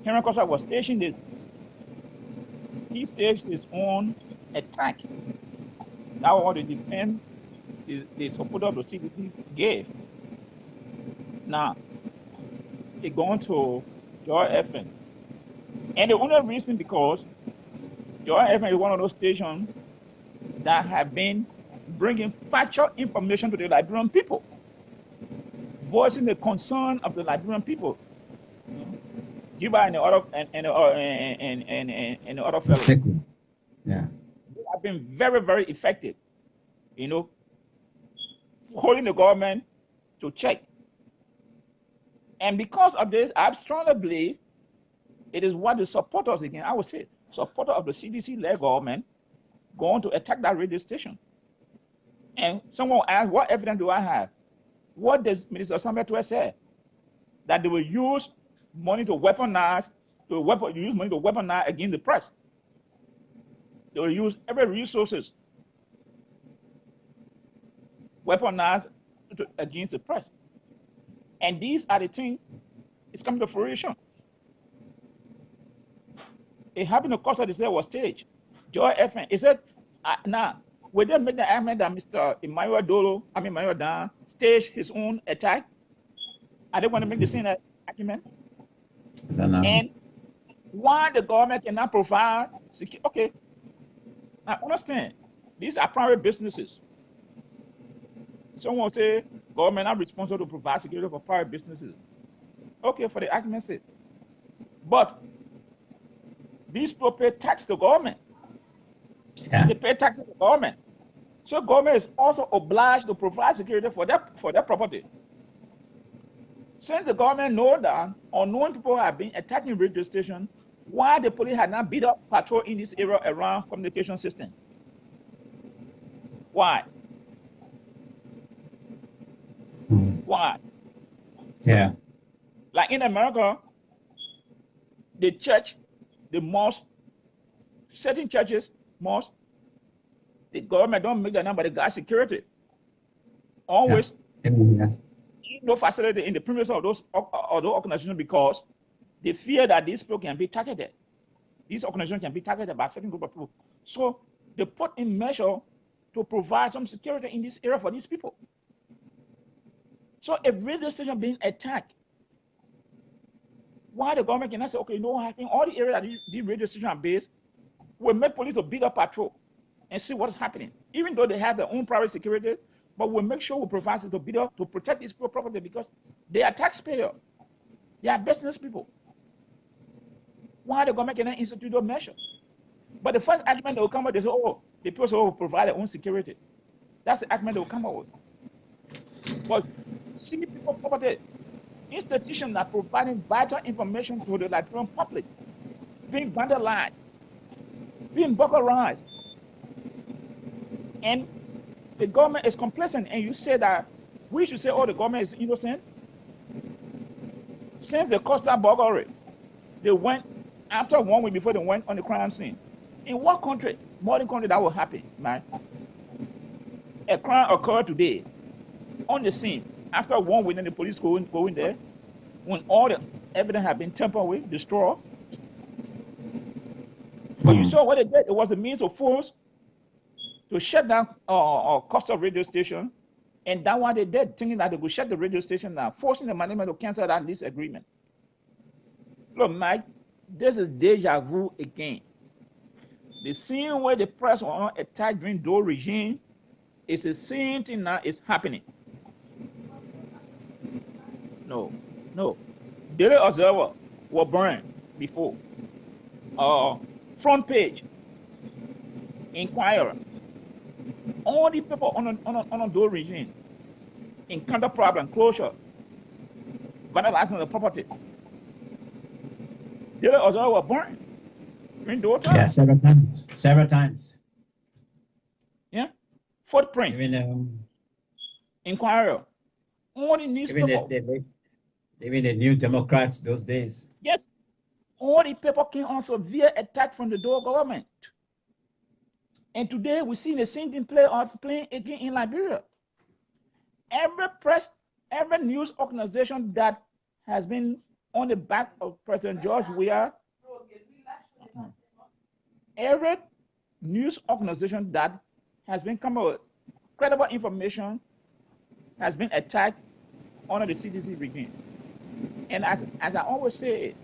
Henry Costa was staging this. He staged his own attack. That was what the defense, the supporter of the CDC gave. Now, he gone to Joy FM. And the only reason because Joy FM is one of those stations that have been bringing factual information to the Liberian people, voicing the concern of the Liberian people. Jiba and the other fellows. Yeah. They have been very, very effective, holding the government to check. And because of this, I strongly believe it is what the supporters, again, I would say, supporter of the CDC-led government going to attack that radio station. And someone asked, what evidence do I have? What does Minister Samuel say? That they will use money to weaponize, against the press. They will use every resources weaponized against the press. And these are the things it's coming to fruition. It happened to cause they said was staged. Joy FM. It said, now, would they make the argument that Mr. Emmanuel Dan staged his own attack? Are they going to make the same argument? And why the government cannot provide security? Okay, I understand. These are private businesses. Someone say government are responsible to provide security for private businesses. Okay, for the argument's sake. But these people pay tax to government. Yeah. They pay tax to the government. So government is also obliged to provide security for their property. Since the government know that unknown people have been attacking radio stations, why the police had not beat up patrol in this area around communication system? Why? Why? Yeah. Like in America, the church, the mosque, certain churches, mosques, the government don't make that number, they got security. Always. Yeah. No facility in the premises of those organizations because they fear that these people can be targeted. These organizations can be targeted by a certain group of people. So they put in measure to provide some security in this area for these people. So if radio station being attacked, why the government cannot say, okay, you know what happened? All the areas that these radio stations are based, will make police to beat up patrol and see what is happening. Even though they have their own private security, but we'll make sure we provide it to beat up to protect these people property because they are taxpayers. They are business people. Why the government cannot institute those measures? But the first argument they will come up, they say, oh, the people will provide their own security. That's the argument they will come up with. But see people property, institutions that are providing vital information to the Liberian public, being vandalized, being burglarized. And the government is complacent, and you say that we should say, oh, the government is innocent. Since the Costa burglary, they went after 1 week before they went on the crime scene. In what country, modern country, that will happen, man? A crime occurred today on the scene after 1 week, and the police go in there when all the evidence had been tampered with, destroyed. But you saw what they did. It was the means of force to shut down Costa radio station, and that's what they did, thinking that they could shut the radio station down, forcing the management to cancel that lease agreement. Look, Mike, this is deja vu again. The same way the press was attacked during Dole regime is the same thing now is happening. No. Daily Observer was burned before. Front page, Inquirer. All the people on a Dole regime encounter problem, closure, vandalizing the property. Daily Observer was burned. Yeah, several times. Yeah, Footprint. Even Inquirer. All the newspapers. Even the New Democrats those days. Yes, all the people came on severe attack from the Dole government. And today we see the same thing playing again in Liberia. Every press, every news organization that has been on the back of President George Weah, every news organization that has been coming with credible information has been attacked under the CDC regime. And as I always say,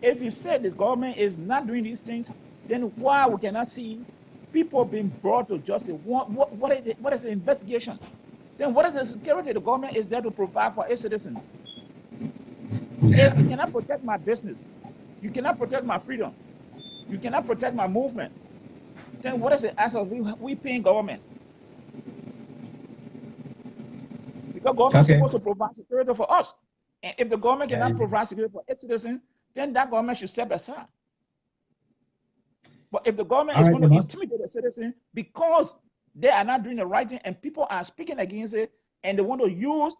if you say the government is not doing these things, then why we cannot see people being brought to justice? What is the investigation? Then what is the security the government is there to provide for its citizens? If you cannot protect my business, you cannot protect my freedom, you cannot protect my movement, then what is the answer? We paying government. Because government is supposed to provide security for us. And if the government cannot provide security for its citizens, then that government should step aside. But if the government is going to intimidate the citizen because they are not doing the right thing and people are speaking against it and they want to use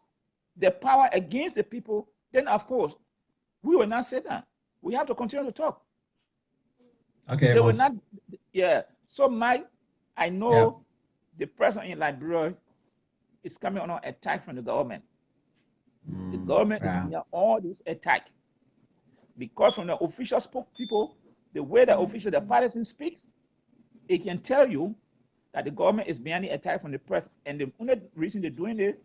the power against the people, then of course, we will not say that. We have to continue to talk. Okay. They will not, yeah. So Mike, I know the president in Liberia is coming under attack from the government. The Mm, government is yeah. under all this attack because from the official spokespeople, the way the official, the partisan speaks, it can tell you that the government is behind the attack from the press, and the only reason they're doing it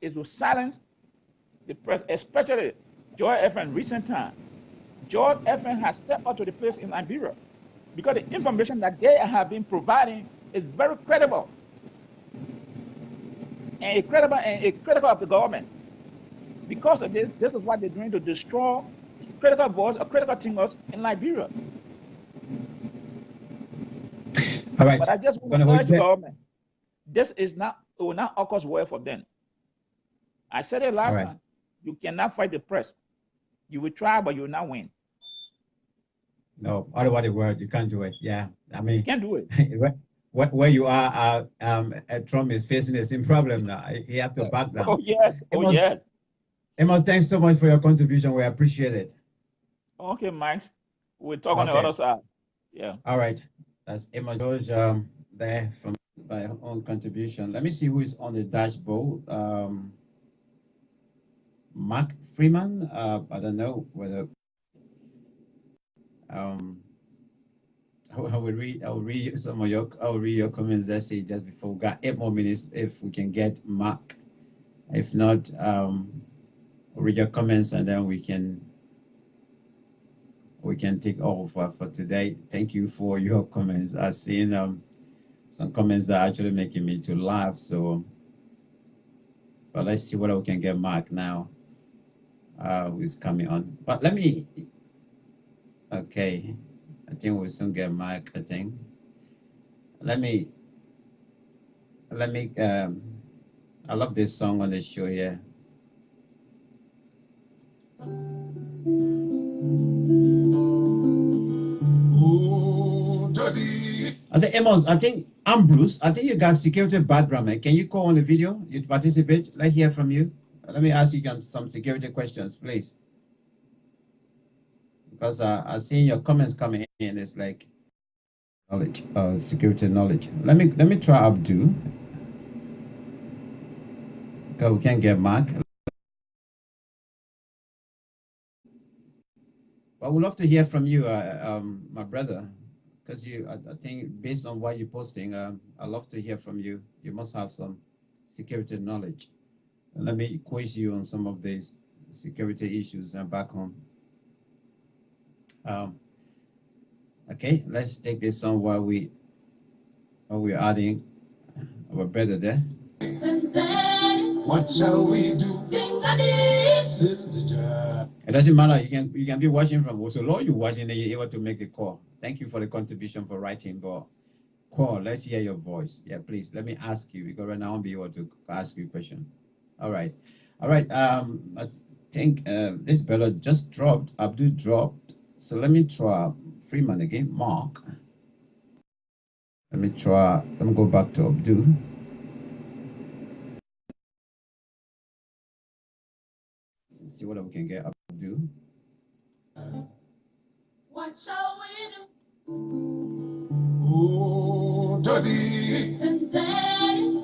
is to silence the press, especially George FM recent time. George FM has stepped up to the place in Liberia because the information that they have been providing is very credible and critical of the government. Because of this, this is what they're doing to destroy critical voice or critical thinkers in Liberia. All right. But I just want to urge the government, this is not, it will not occur well for them. I said it last time. You cannot fight the press. You will try, but you will not win. No, otherwise the word you can't do it. Yeah, I mean, you can't do it. Where you are, Trump is facing the same problem now. He have to back down. Oh yes, yes. Amos, thanks so much for your contribution. We appreciate it. Okay, Max. We'll talk on the other side. Yeah. All right. That's Amos George there from my own contribution. Let me see who is on the dashboard. Mark Freeman. I don't know whether I'll read some of your comments. Let's see, just before we got 8 more minutes if we can get Mark. If not, I'll read your comments and then we can take over for today. Thank you for your comments. I've seen some comments that are actually making me to laugh. So, but let's see whether we can get Mark now, who is coming on. But let me. Okay, I think we'll soon get Mark. I think. Let me. I love this song on the show here. I said, Amos, I think Ambrose, I think you got security background, man. Can you call on the video? You participate? Let's hear from you. Let me ask you some security questions, please. Because I see your comments coming in. It's like knowledge, security knowledge. Let me try Abdul. Okay, we can get Mark. I would love to hear from you, my brother, because I think based on what you're posting, I'd love to hear from you. You must have some security knowledge. And let me quiz you on some of these security issues back home. Okay, let's take this on while we're adding our brother there. What shall we do? It doesn't matter. You can be watching from so long you're watching and you're able to make the call. Thank you for the contribution for writing, but call. Let's hear your voice. Yeah, please. Let me ask you because right now I'll be able to ask you a question. All right. I think this brother just dropped. Abdul dropped. So let me try Freeman again. Mark. Let me go back to Abdul. Let's see what we can get Abdul. What shall we do? Oh, Daddy.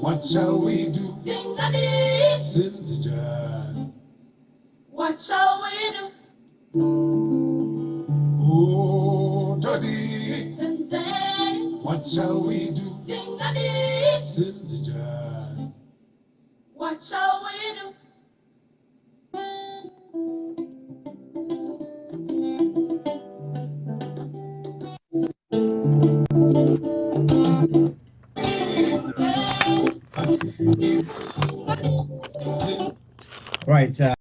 What shall we do? What shall we do? Oh, Daddy. What shall we do? What shall we do? Right.